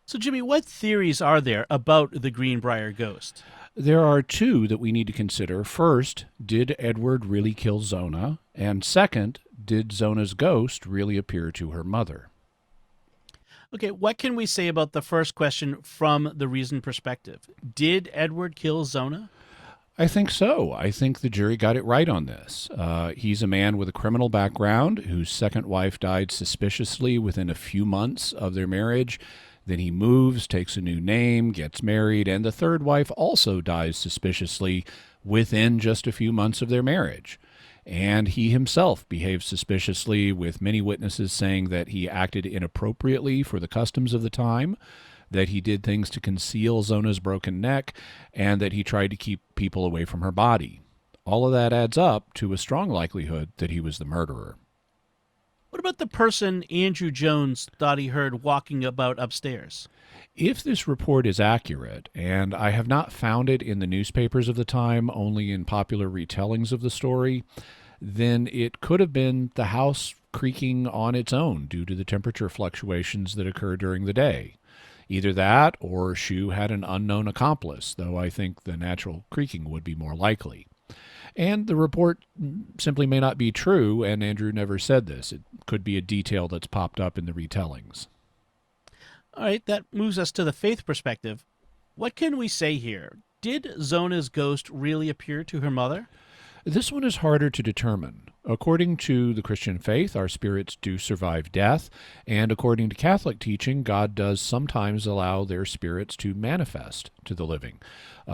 So, Jimmy, what theories are there about the Greenbrier Ghost? There are 2 that we need to consider. First, did Edward really kill Zona? And second, did Zona's ghost really appear to her mother? Okay, what can we say about the first question from the reason perspective? Did Edward kill Zona? I think so. I think the jury got it right on this. He's a man with a criminal background whose second wife died suspiciously within a few months of their marriage. Then he moves, takes a new name, gets married, and the third wife also dies suspiciously within just a few months of their marriage. And he himself behaved suspiciously, with many witnesses saying that he acted inappropriately for the customs of the time, that he did things to conceal Zona's broken neck, and that he tried to keep people away from her body. All of that adds up to a strong likelihood that he was the murderer. What about the person Andrew Jones thought he heard walking about upstairs? If this report is accurate, and I have not found it in the newspapers of the time, only in popular retellings of the story, then it could have been the house creaking on its own due to the temperature fluctuations that occur during the day. Either that, or Shue had an unknown accomplice, though I think the natural creaking would be more likely. And the report simply may not be true, and Andrew never said this. It could be a detail that's popped up in the retellings. All right, that moves us to the faith perspective. What can we say here? Did Zona's ghost really appear to her mother? This one is harder to determine. According to the Christian faith, our spirits do survive death, and according to Catholic teaching, God does sometimes allow their spirits to manifest to the living.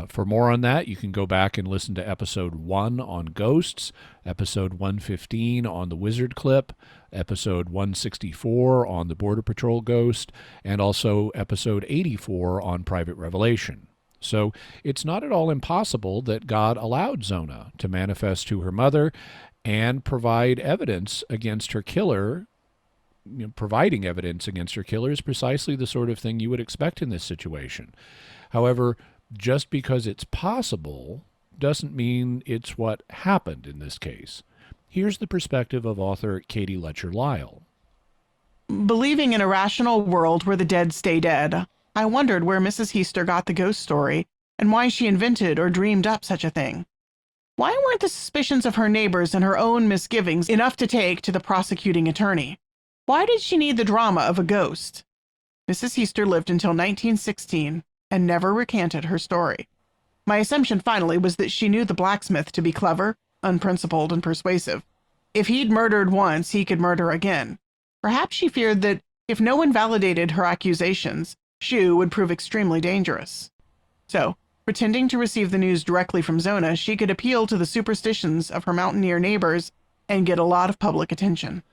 For more on that, you can go back and listen to episode 1 on ghosts, episode 115 on the wizard clip, episode 164 on the Border Patrol ghost, and also episode 84 on private revelation. So it's not at all impossible that God allowed Zona to manifest to her mother and provide evidence against her killer. Providing evidence against her killer is precisely the sort of thing you would expect in this situation. However, just because it's possible doesn't mean it's what happened in this case. Here's the perspective of author Katie Letcher-Lyle. Believing in a rational world where the dead stay dead, I wondered where Mrs. Heester got the ghost story and why she invented or dreamed up such a thing. Why weren't the suspicions of her neighbors and her own misgivings enough to take to the prosecuting attorney? Why did she need the drama of a ghost? Mrs. Heester lived until 1916 and never recanted her story. My assumption finally was that she knew the blacksmith to be clever, unprincipled, and persuasive. If he'd murdered once, he could murder again. Perhaps she feared that if no one validated her accusations, Shue would prove extremely dangerous. So, pretending to receive the news directly from Zona, she could appeal to the superstitions of her mountaineer neighbors and get a lot of public attention.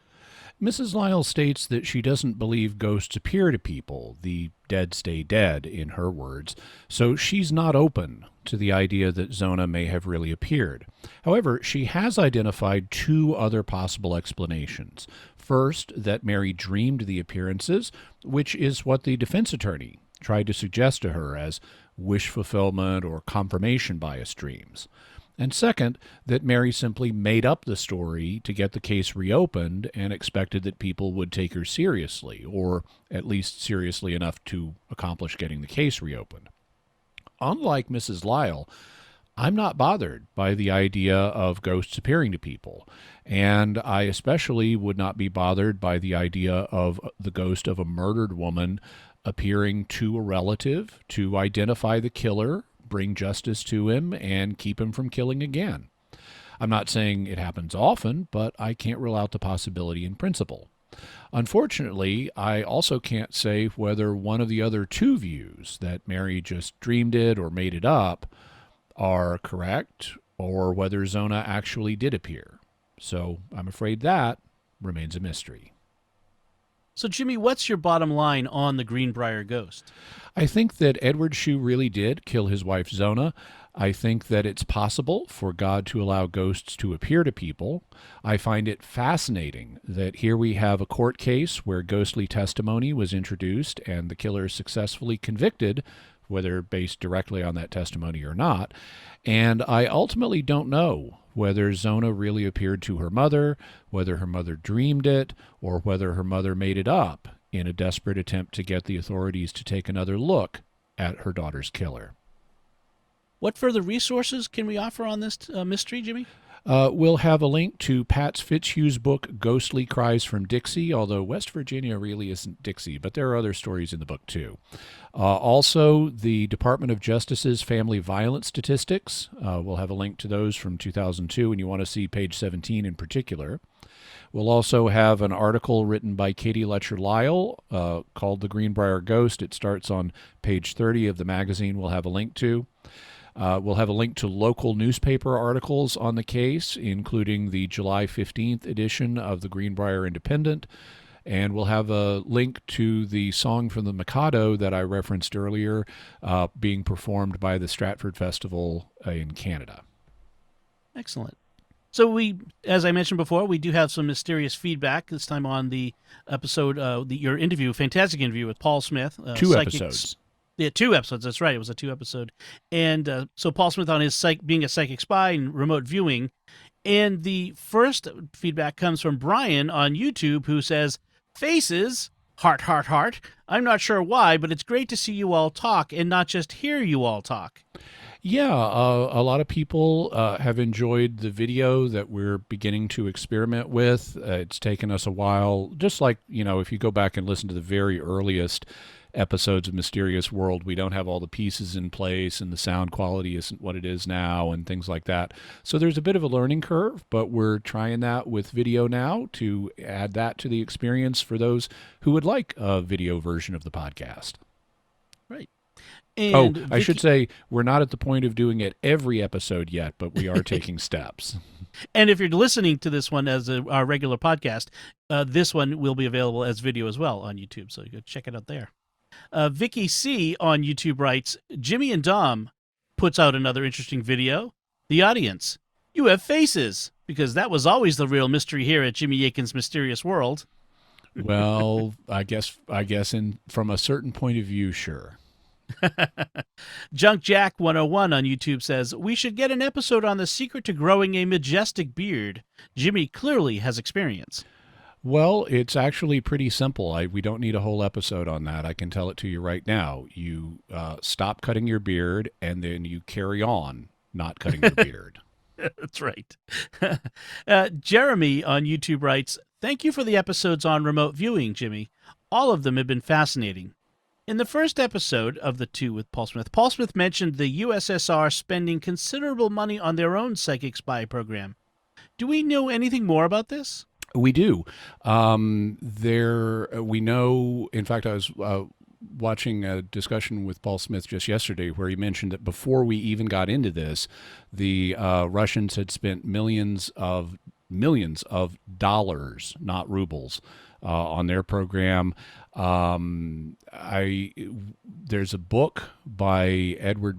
Mrs. Lyle states that she doesn't believe ghosts appear to people, the dead stay dead, in her words, so she's not open to the idea that Zona may have really appeared. However, she has identified 2 other possible explanations. First, that Mary dreamed the appearances, which is what the defense attorney tried to suggest to her as wish fulfillment or confirmation bias dreams. And second, that Mary simply made up the story to get the case reopened and expected that people would take her seriously, or at least seriously enough to accomplish getting the case reopened. Unlike Mrs. Lyle, I'm not bothered by the idea of ghosts appearing to people, and I especially would not be bothered by the idea of the ghost of a murdered woman appearing to a relative to identify the killer, bring justice to him, and keep him from killing again. I'm not saying it happens often, but I can't rule out the possibility in principle. Unfortunately, I also can't say whether one of the other 2 views, that Mary just dreamed it or made it up, are correct, or whether Zona actually did appear. So I'm afraid that remains a mystery. So, Jimmy, what's your bottom line on the Greenbrier Ghost? I think that Edward Shue really did kill his wife Zona. I think that it's possible for God to allow ghosts to appear to people. I find it fascinating that here we have a court case where ghostly testimony was introduced and the killer is successfully convicted, whether based directly on that testimony or not. And I ultimately don't know whether Zona really appeared to her mother, whether her mother dreamed it, or whether her mother made it up in a desperate attempt to get the authorities to take another look at her daughter's killer. What further resources can we offer on this mystery, Jimmy? We'll have a link to Pat Fitzhugh's book, Ghostly Cries from Dixie, although West Virginia really isn't Dixie, but there are other stories in the book, too. Also, the Department of Justice's Family Violence Statistics. We'll have a link to those from 2002, and you want to see page 17 in particular. We'll also have an article written by Katie Letcher-Lyle called The Greenbrier Ghost. It starts on page 30 of the magazine we'll have a link to. We'll have a link to local newspaper articles on the case, including the July 15th edition of the Greenbrier Independent. And we'll have a link to the song from the Mikado that I referenced earlier, being performed by the Stratford Festival in Canada. Excellent. So we, as I mentioned before, we do have some mysterious feedback, this time on the episode, your interview, fantastic interview with Paul Smith. 2 episodes. Yeah, 2 episodes. That's right. It was a 2-episode. And so Paul Smith on his being a psychic spy and remote viewing. And the first feedback comes from Brian on YouTube, who says, "Faces, heart, heart, heart. I'm not sure why, but it's great to see you all talk and not just hear you all talk." Yeah, a lot of people have enjoyed the video that we're beginning to experiment with. It's taken us a while, just like, if you go back and listen to the very earliest episodes of Mysterious World, we don't have all the pieces in place, and the sound quality isn't what it is now, and things like that. So there's a bit of a learning curve, but we're trying that with video now to add that to the experience for those who would like a video version of the podcast. Right. And And I should say we're not at the point of doing it every episode yet, but we are taking steps. And if you're listening to this one as our regular podcast, this one will be available as video as well on YouTube, so you go check it out there. Vicky C. on YouTube writes, Jimmy and Dom puts out another interesting video. The audience, you have faces, because that was always the real mystery here at Jimmy Akin's Mysterious World. Well, I guess from a certain point of view, sure. Junk Jack 101 on YouTube says, we should get an episode on the secret to growing a majestic beard. Jimmy clearly has experience. Well, it's actually pretty simple. We don't need a whole episode on that. I can tell it to you right now. You stop cutting your beard, and then you carry on not cutting your beard. That's right. Jeremy on YouTube writes, thank you for the episodes on remote viewing, Jimmy. All of them have been fascinating. In the first episode of the two with Paul Smith mentioned the USSR spending considerable money on their own psychic spy program. Do we know anything more about this? We do. We know, in fact, I was watching a discussion with Paul Smith just yesterday where he mentioned that before we even got into this, the Russians had spent millions of dollars, not rubles, on their program. There's a book by Edwin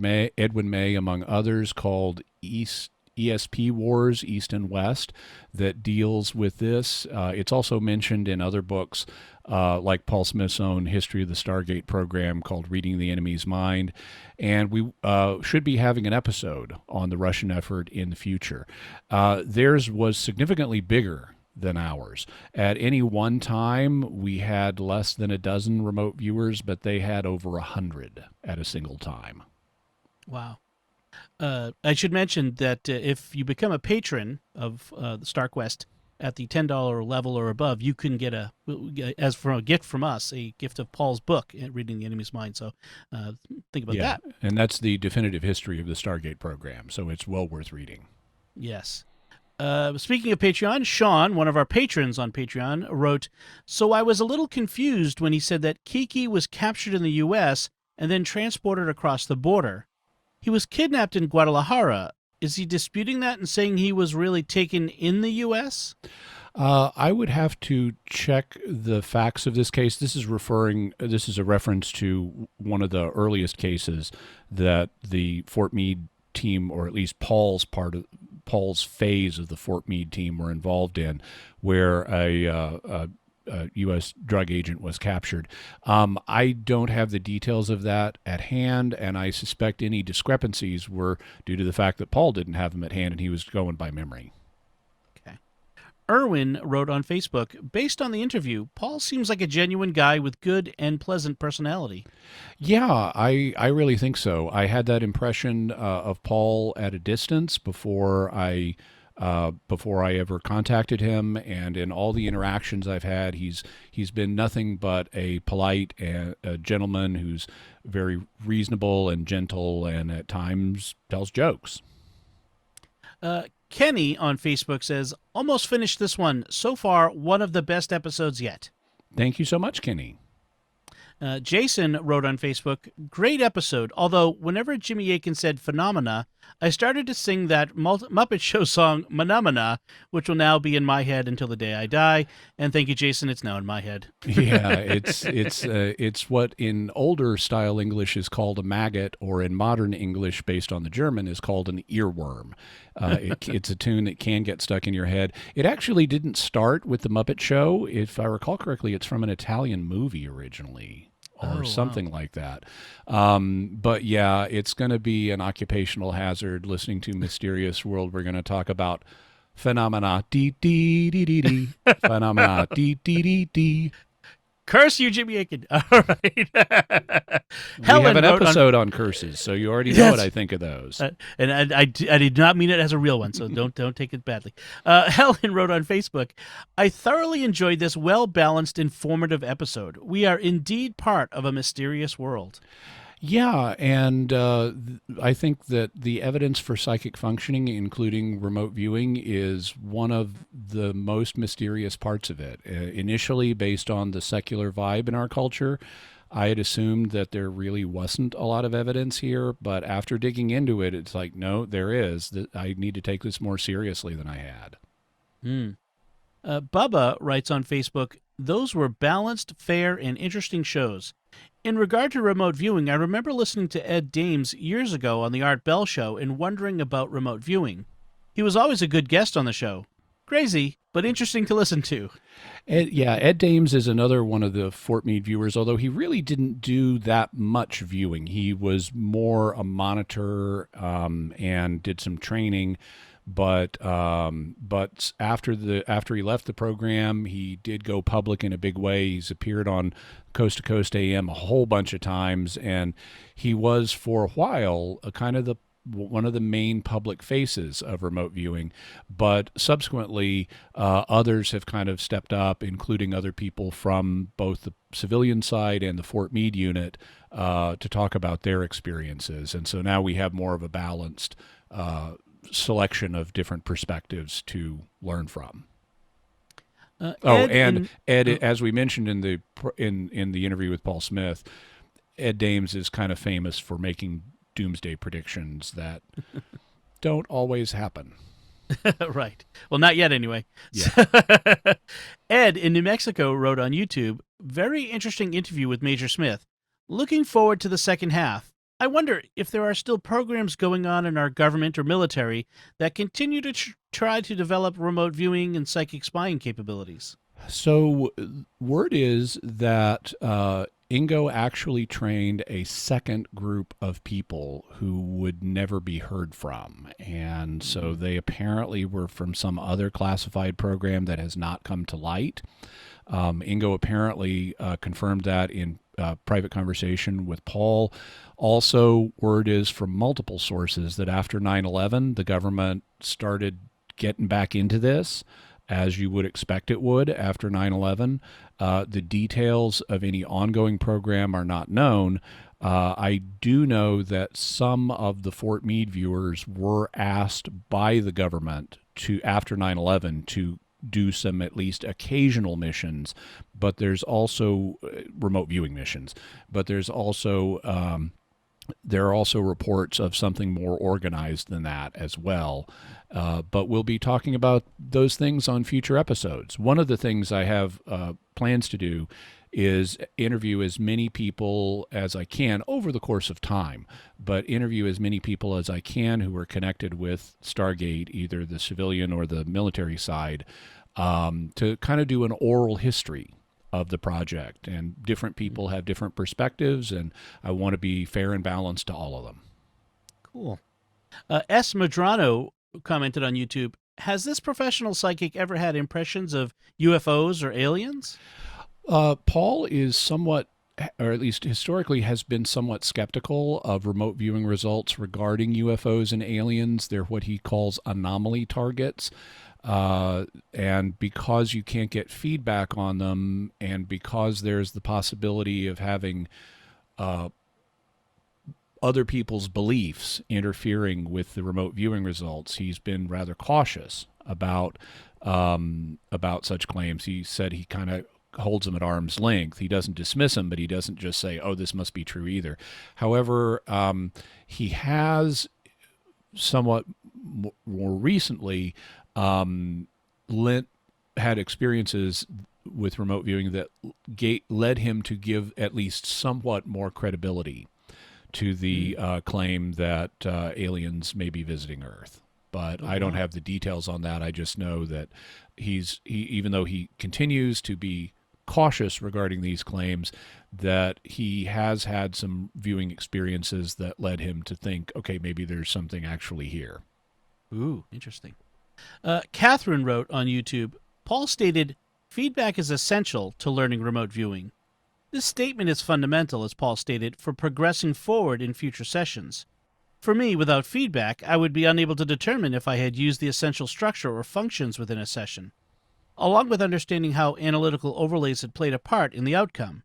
May, among others, called ESP Wars, East and West, that deals with this. It's also mentioned in other books, like Paul Smith's own History of the Stargate program called Reading the Enemy's Mind. And we should be having an episode on the Russian effort in the future. Theirs was significantly bigger than ours. At any one time, we had less than a dozen remote viewers, but they had over 100 at a single time. Wow. I should mention that if you become a patron of the StarQuest at the $10 level or above, you can get as for a gift from us, a gift of Paul's book, Reading the Enemy's Mind. So think about that. And that's the definitive history of the Stargate program, so it's well worth reading. Yes. Speaking of Patreon, Sean, one of our patrons on Patreon, wrote, so I was a little confused when he said that Kiki was captured in the U.S. and then transported across the border. He was kidnapped in Guadalajara. Is he disputing that and saying he was really taken in the U.S.? I would have to check the facts of this case. This is a reference to one of the earliest cases that the Fort Meade team, or at least Paul's phase of the Fort Meade team, were involved in, where a U.S. drug agent was captured. I don't have the details of that at hand, and I suspect any discrepancies were due to the fact that Paul didn't have them at hand and he was going by memory. Okay. Erwin wrote on Facebook, based on the interview, Paul seems like a genuine guy with good and pleasant personality. Yeah, I really think so. I had that impression of Paul at a distance before I ever contacted him, and in all the interactions I've had, he's been nothing but a polite a gentleman who's very reasonable and gentle, and at times tells jokes. Kenny on Facebook says, almost finished this one. So far, one of the best episodes yet. Thank you so much, Kenny. Jason wrote on Facebook, great episode, although whenever Jimmy Akin said phenomena, I started to sing that Muppet Show song, Phenomena, which will now be in my head until the day I die. And thank you, Jason, it's now in my head. Yeah, it's what in older style English is called a maggot, or in modern English, based on the German, is called an earworm. It's a tune that can get stuck in your head. It actually didn't start with the Muppet Show. If I recall correctly, it's from an Italian movie originally, or something like that. But yeah, it's going to be an occupational hazard listening to Mysterious World. We're going to talk about phenomena, dee dee dee dee dee, phenomena, dee dee dee dee. Curse you, Jimmy Akin. All right. We Helen have an wrote episode on curses, so you already know what I think of those. and I did not mean it as a real one, so don't take it badly. Helen wrote on Facebook, I thoroughly enjoyed this well-balanced, informative episode. We are indeed part of a mysterious world. Yeah, and I think that the evidence for psychic functioning, including remote viewing, is one of the most mysterious parts of it. Initially, based on the secular vibe in our culture, I had assumed that there really wasn't a lot of evidence here, but after digging into it, it's like, no, there is. I need to take this more seriously than I had. Bubba writes on Facebook, those were balanced, fair, and interesting shows. In regard to remote viewing, I remember listening to Ed Dames years ago on the Art Bell Show and wondering about remote viewing. He was always a good guest on the show. Crazy, but interesting to listen to. Ed Dames is another one of the Fort Meade viewers, although he really didn't do that much viewing. He was more a monitor and did some training. But after he left the program, he did go public in a big way. He's appeared on Coast to Coast AM a whole bunch of times, and he was for a while one of the main public faces of remote viewing. But subsequently, others have kind of stepped up, including other people from both the civilian side and the Fort Meade unit, to talk about their experiences. And so now we have more of a balanced selection of different perspectives to learn from. Ed, as we mentioned in the interview with Paul Smith, Ed Dames is kind of famous for making doomsday predictions that don't always happen. Right. Well, not yet anyway. Yeah. Ed in New Mexico wrote on YouTube, very interesting interview with Major Smith. Looking forward to the second half. I wonder if there are still programs going on in our government or military that continue to try to develop remote viewing and psychic spying capabilities. So word is that Ingo actually trained a second group of people who would never be heard from. And so they apparently were from some other classified program that has not come to light. Ingo apparently confirmed that in private conversation with Paul. Also, word is from multiple sources that after 9/11, the government started getting back into this, as you would expect it would after 9/11. The details of any ongoing program are not known. I do know that some of the Fort Meade viewers were asked by the government to, after 9/11, to do some at least occasional missions, but there's also remote viewing missions, but there are also reports of something more organized than that as well. But we'll be talking about those things on future episodes. One of the things I have plans to do is interview as many people as I can over the course of time, but interview as many people as I can who are connected with Stargate, either the civilian or the military side, to kind of do an oral history of the project. And different people have different perspectives, and I want to be fair and balanced to all of them. Cool. S. Madrano commented on YouTube, has this professional psychic ever had impressions of UFOs or aliens? Paul is somewhat, or at least historically, has been somewhat skeptical of remote viewing results regarding UFOs and aliens. They're what he calls anomaly targets. And because you can't get feedback on them, and because there's the possibility of having other people's beliefs interfering with the remote viewing results, he's been rather cautious about such claims. He said he kind of holds them at arm's length. He doesn't dismiss them, but he doesn't just say, oh, this must be true either. However, he has somewhat more recently had experiences with remote viewing that led him to give at least somewhat more credibility to the claim that aliens may be visiting Earth. But I don't have the details on that. I just know that even though he continues to be cautious regarding these claims, that he has had some viewing experiences that led him to think, okay, maybe there's something actually here. Ooh, interesting. Catherine wrote on YouTube, Paul stated, feedback is essential to learning remote viewing. This statement is fundamental, as Paul stated, for progressing forward in future sessions. For me, without feedback, I would be unable to determine if I had used the essential structure or functions within a session, along with understanding how analytical overlays had played a part in the outcome.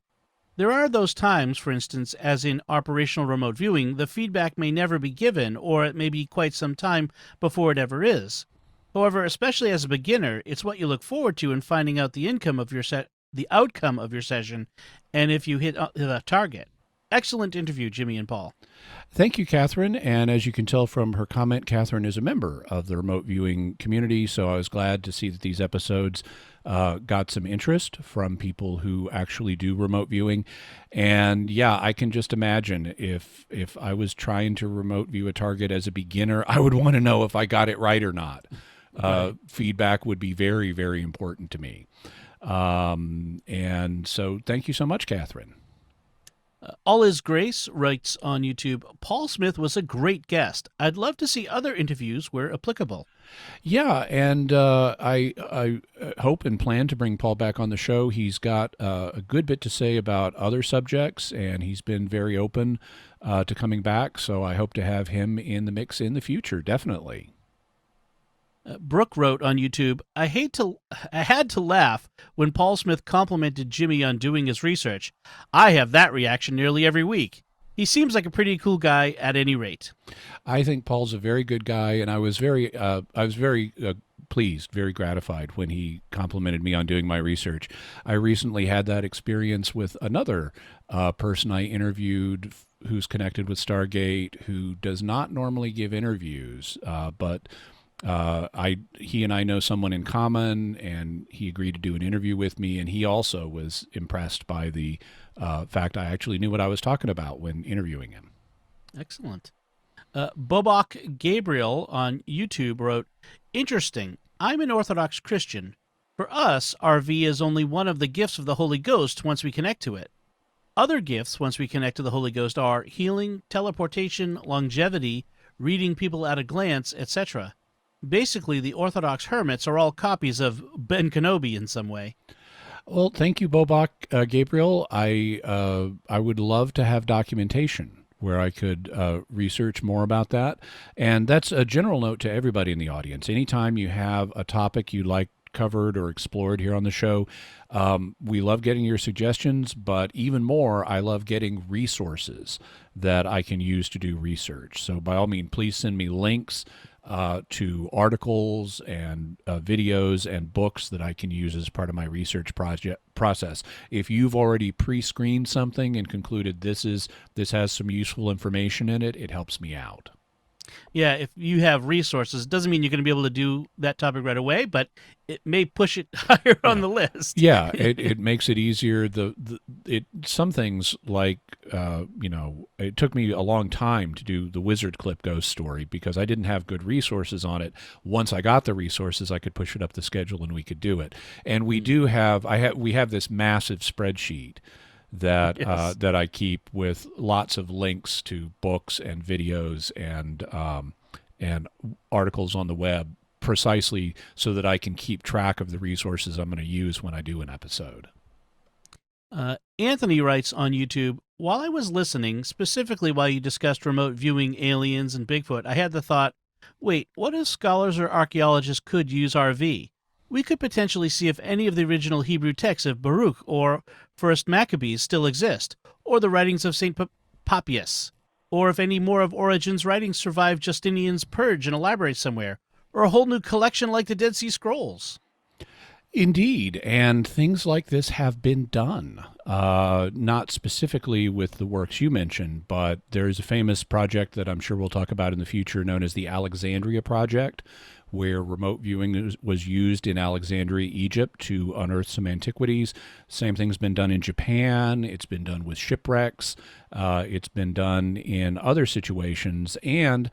There are those times, for instance, as in operational remote viewing, the feedback may never be given, or it may be quite some time before it ever is. However, especially as a beginner, it's what you look forward to in finding out the outcome of your session, and if you hit the target. Excellent interview, Jimmy and Paul. Thank you, Catherine. And as you can tell from her comment, Catherine is a member of the remote viewing community, so I was glad to see that these episodes got some interest from people who actually do remote viewing. And yeah, I can just imagine if I was trying to remote view a target as a beginner, I would want to know if I got it right or not. Right. Feedback would be very, very important to me. And so thank you so much, Catherine. All Is Grace writes on YouTube, Paul Smith was a great guest. I'd love to see other interviews where applicable. Yeah, and I hope and plan to bring Paul back on the show. He's got a good bit to say about other subjects, and he's been very open to coming back, so I hope to have him in the mix in the future, definitely. Brooke wrote on YouTube, I had to laugh when Paul Smith complimented Jimmy on doing his research. I have that reaction nearly every week. He seems like a pretty cool guy at any rate. I think Paul's a very good guy, and I was very pleased, very gratified when he complimented me on doing my research. I recently had that experience with another person I interviewed who's connected with Stargate, who does not normally give interviews, but he and I know someone in common, and he agreed to do an interview with me, and he also was impressed by the fact I actually knew what I was talking about when interviewing him. Excellent. Bobak Gabriel on YouTube wrote, interesting. I'm an Orthodox Christian. For us, RV is only one of the gifts of the Holy Ghost once we connect to it. Other gifts once we connect to the Holy Ghost are healing, teleportation, longevity, reading people at a glance, etc. Basically, the Orthodox hermits are all copies of Ben Kenobi in some way. Well, thank you, Bobak Gabriel. I would love to have documentation where I could research more about that. And that's a general note to everybody in the audience. Anytime you have a topic you'd like covered or explored here on the show, we love getting your suggestions, but even more, I love getting resources that I can use to do research. So by all means, please send me links to articles and videos and books that I can use as part of my research process. If you've already pre-screened something and concluded this has some useful information in it, it helps me out. Yeah, if you have resources, it doesn't mean you're going to be able to do that topic right away, but it may push it higher on the list. Yeah, it makes it easier. Some things like, it took me a long time to do the Wizard Clip Ghost story because I didn't have good resources on it. Once I got the resources, I could push it up the schedule and we could do it. And we have this massive spreadsheet that Yes. That I keep with lots of links to books and videos and articles on the web, precisely so that I can keep track of the resources I'm going to use when I do an episode. Anthony writes on YouTube, while I was listening, specifically while you discussed remote viewing aliens and Bigfoot, I had the thought, wait, what if scholars or archaeologists could use RV? We could potentially see if any of the original Hebrew texts of Baruch or First Maccabees still exist, or the writings of St. Papias, or if any more of Origen's writings survive Justinian's purge and elaborate somewhere, or a whole new collection like the Dead Sea Scrolls. Indeed, and things like this have been done, not specifically with the works you mentioned, but there's a famous project that I'm sure we'll talk about in the future known as the Alexandria Project, where remote viewing was used in Alexandria, Egypt, to unearth some antiquities. Same thing's been done in Japan. It's been done with shipwrecks. It's been done in other situations. And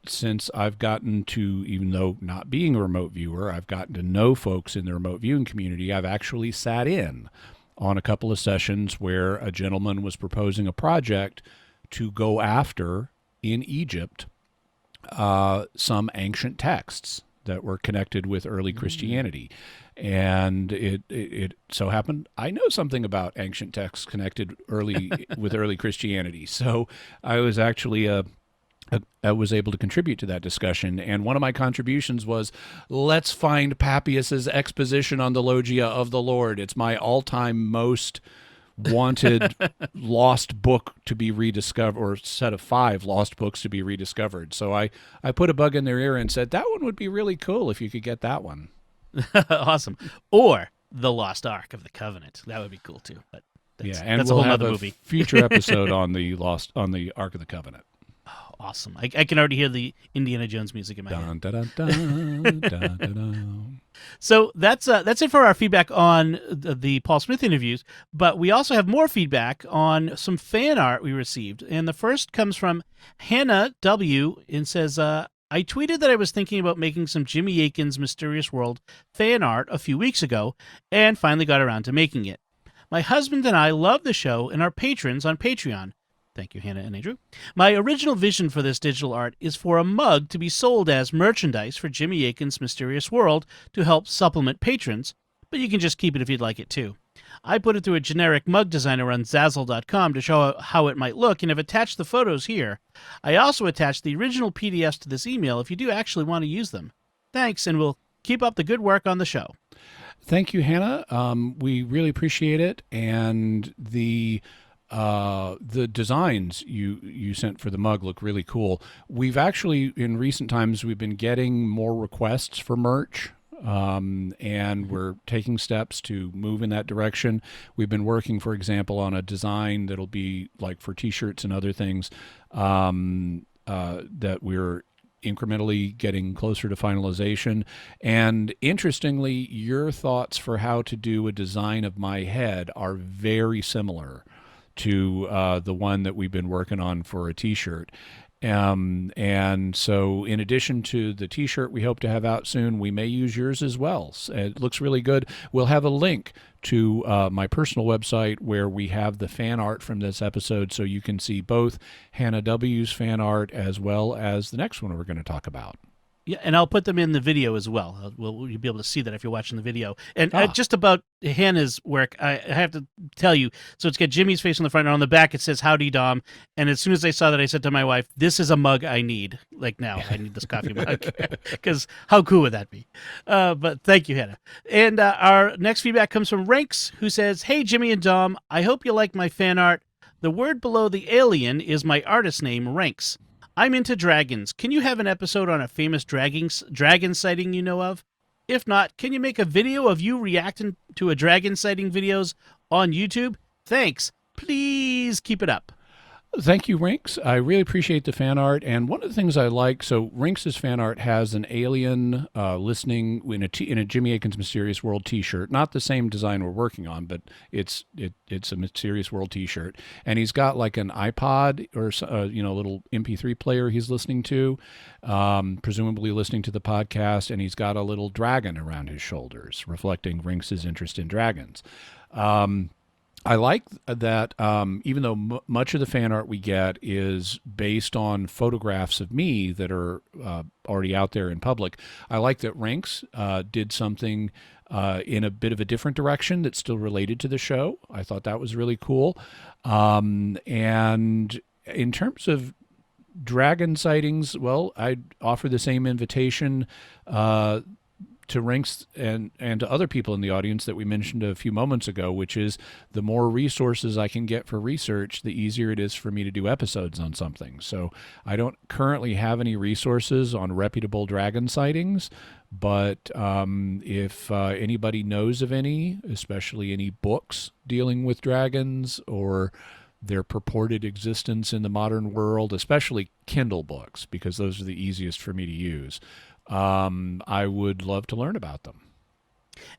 since I've gotten to, even though not being a remote viewer, I've gotten to know folks in the remote viewing community, I've actually sat in on a couple of sessions where a gentleman was proposing a project to go after, in Egypt, some ancient texts that were connected with early Christianity. And it so happened I know something about ancient texts connected with early Christianity. So I was actually I was able to contribute to that discussion. And one of my contributions was, let's find Papias's exposition on the Logia of the Lord. It's my all-time most wanted lost book to be rediscovered, or set of 5 lost books to be rediscovered. So I put a bug in their ear and said, that one would be really cool if you could get that one. Awesome. Or the Lost Ark of the Covenant. That would be cool too. But and that's we'll a whole have other a movie. future episode on the Ark of the Covenant. Awesome. I can already hear the Indiana Jones music in my head. Dun, dun, dun, dun, dun, dun. So that's it for our feedback on the Paul Smith interviews, but we also have more feedback on some fan art we received. And the first comes from Hannah W. and says, I tweeted that I was thinking about making some Jimmy Akin's Mysterious World fan art a few weeks ago and finally got around to making it. My husband and I love the show and are patrons on Patreon. Thank you, Hannah and Andrew. My original vision for this digital art is for a mug to be sold as merchandise for Jimmy Akin's Mysterious World to help supplement patrons, but you can just keep it if you'd like it too. I put it through a generic mug designer on Zazzle.com to show how it might look and have attached the photos here. I also attached the original PDFs to this email if you do actually want to use them. Thanks, and we'll keep up the good work on the show. Thank you, Hannah. We really appreciate it. And the designs you sent for the mug look really cool. We've actually, in recent times, we've been getting more requests for merch, and we're taking steps to move in that direction. We've been working, for example, on a design that'll be like for T-shirts and other things that we're incrementally getting closer to finalization. And interestingly, your thoughts for how to do a design of my head are very similar to the one that we've been working on for a T-shirt. And so in addition to the T-shirt we hope to have out soon, we may use yours as well. It looks really good. We'll have a link to my personal website where we have the fan art from this episode, so you can see both Hannah W.'s fan art as well as the next one we're going to talk about. Yeah, and I'll put them in the video as well. You'll be able to see that if you're watching the video. And just about Hannah's work, I have to tell you, so it's got Jimmy's face on the front, and on the back it says, "Howdy, Dom." And as soon as I saw that, I said to my wife, this is a mug I need. Like now, I need this coffee mug. Because how cool would that be? But thank you, Hannah. And our next feedback comes from Ranks, who says, "Hey, Jimmy and Dom, I hope you like my fan art. The word below the alien is my artist name, Ranks. I'm into dragons. Can you have an episode on a famous dragon sighting you know of? If not, can you make a video of you reacting to a dragon sighting videos on YouTube? Thanks. Please keep it up." Thank you, Rinks. I really appreciate the fan art. And one of the things I like, so Rinks' fan art has an alien listening in a Jimmy Akin's Mysterious World T-shirt. Not the same design we're working on, but it's a Mysterious World T-shirt. And he's got like an iPod or a little MP3 player he's listening to, presumably listening to the podcast. And he's got a little dragon around his shoulders, reflecting Rinks' interest in dragons. I like that even though much of the fan art we get is based on photographs of me that are already out there in public, I like that Ranks did something in a bit of a different direction that's still related to the show. I thought that was really cool. And in terms of dragon sightings, well, I'd offer the same invitation to Rinks and to other people in the audience that we mentioned a few moments ago, which is the more resources I can get for research, the easier it is for me to do episodes on something. So I don't currently have any resources on reputable dragon sightings, but if anybody knows of any, especially any books dealing with dragons or their purported existence in the modern world, especially Kindle books, because those are the easiest for me to use, I would love to learn about them.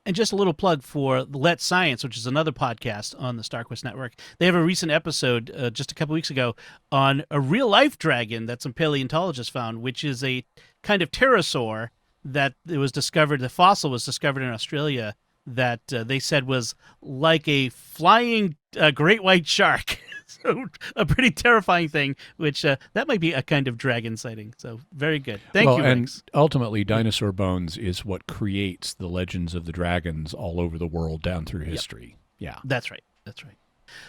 And just a little plug for Let's Science, which is another podcast on the StarQuest Network. They have a recent episode just a couple weeks ago on a real-life dragon that some paleontologists found, which is a kind of pterosaur that it was discovered, the fossil was discovered in Australia, that they said was like a flying great white shark. So a pretty terrifying thing, which that might be a kind of dragon sighting. So very good. Thank you, and Rex. ultimately, dinosaur bones is what creates the legends of the dragons all over the world down through history. Yeah. That's right. That's right.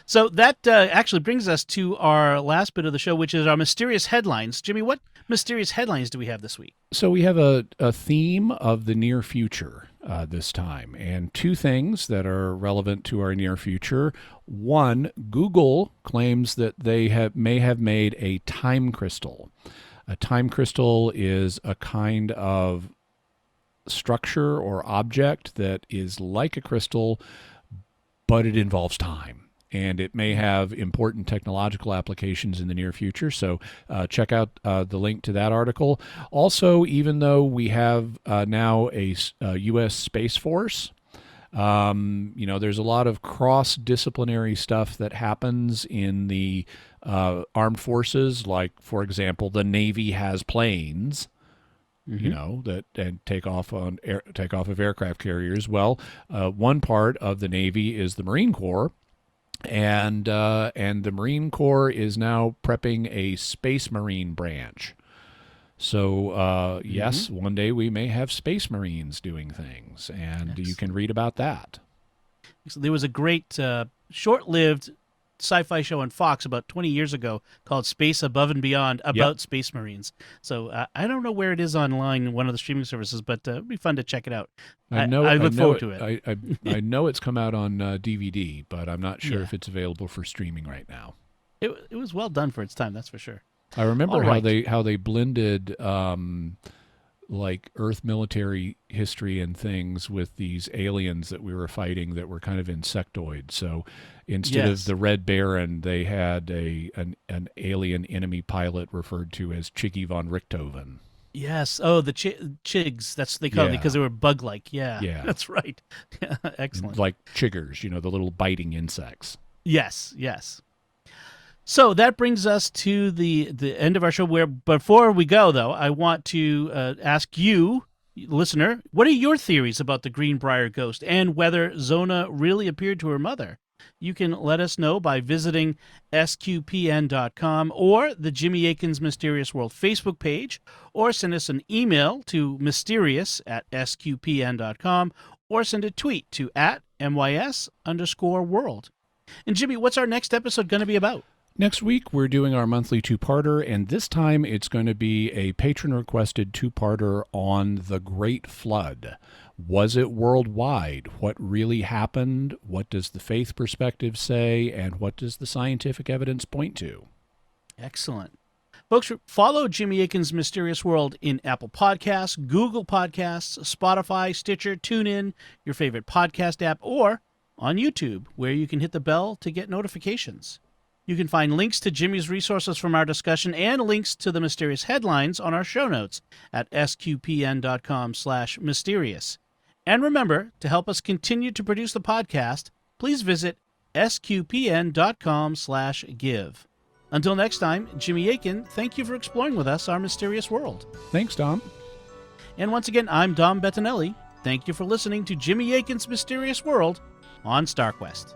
So that actually brings us to our last bit of the show, which is our mysterious headlines. Jimmy, what mysterious headlines do we have this week? So we have a theme of the near future this time, and two things that are relevant to our near future. One, Google claims that they may have made a time crystal. A time crystal is a kind of structure or object that is like a crystal, but it involves time. And it may have important technological applications in the near future. So check out the link to that article. Also, even though we have now a U.S. Space Force, there's a lot of cross-disciplinary stuff that happens in the armed forces. Like, for example, the Navy has planes. That and take off of aircraft carriers. Well, one part of the Navy is the Marine Corps. And the Marine Corps is now prepping a Space Marine branch. So, yes, one day we may have Space Marines doing things, and you can read about that. So there was a great short-lived sci-fi show on Fox about 20 years ago called Space Above and Beyond about Space Marines. So I don't know where it is online in one of the streaming services, but it'd be fun to check it out. I look forward to it. I know it's come out on DVD, but I'm not sure if it's available for streaming right now. It was well done for its time, that's for sure. I remember how they blended like Earth military history and things with these aliens that we were fighting that were kind of insectoid. So instead of the Red Baron, they had an alien enemy pilot referred to as Chiggy von Richthofen. Yes. Oh, the chigs. That's what they call it because they were bug-like. Yeah. That's right. Excellent. Like chiggers, the little biting insects. Yes. So that brings us to the end of our show. Where before we go, though, I want to ask you, listener, what are your theories about the Greenbrier Ghost and whether Zona really appeared to her mother? You can let us know by visiting sqpn.com or the Jimmy Akin's Mysterious World Facebook page, or send us an email to mysterious@sqpn.com, or send a tweet to @mys_world. And Jimmy, what's our next episode going to be about? Next week, we're doing our monthly two-parter, and this time it's going to be a patron-requested two-parter on the Great Flood. Was it worldwide? What really happened? What does the faith perspective say? And what does the scientific evidence point to? Excellent. Folks, follow Jimmy Akin's Mysterious World in Apple Podcasts, Google Podcasts, Spotify, Stitcher, TuneIn, your favorite podcast app, or on YouTube, where you can hit the bell to get notifications. You can find links to Jimmy's resources from our discussion and links to the mysterious headlines on our show notes at sqpn.com/mysterious. And remember, to help us continue to produce the podcast, please visit sqpn.com/give. Until next time, Jimmy Akin, thank you for exploring with us our mysterious world. Thanks, Dom. And once again, I'm Dom Bettinelli. Thank you for listening to Jimmy Akin's Mysterious World on StarQuest.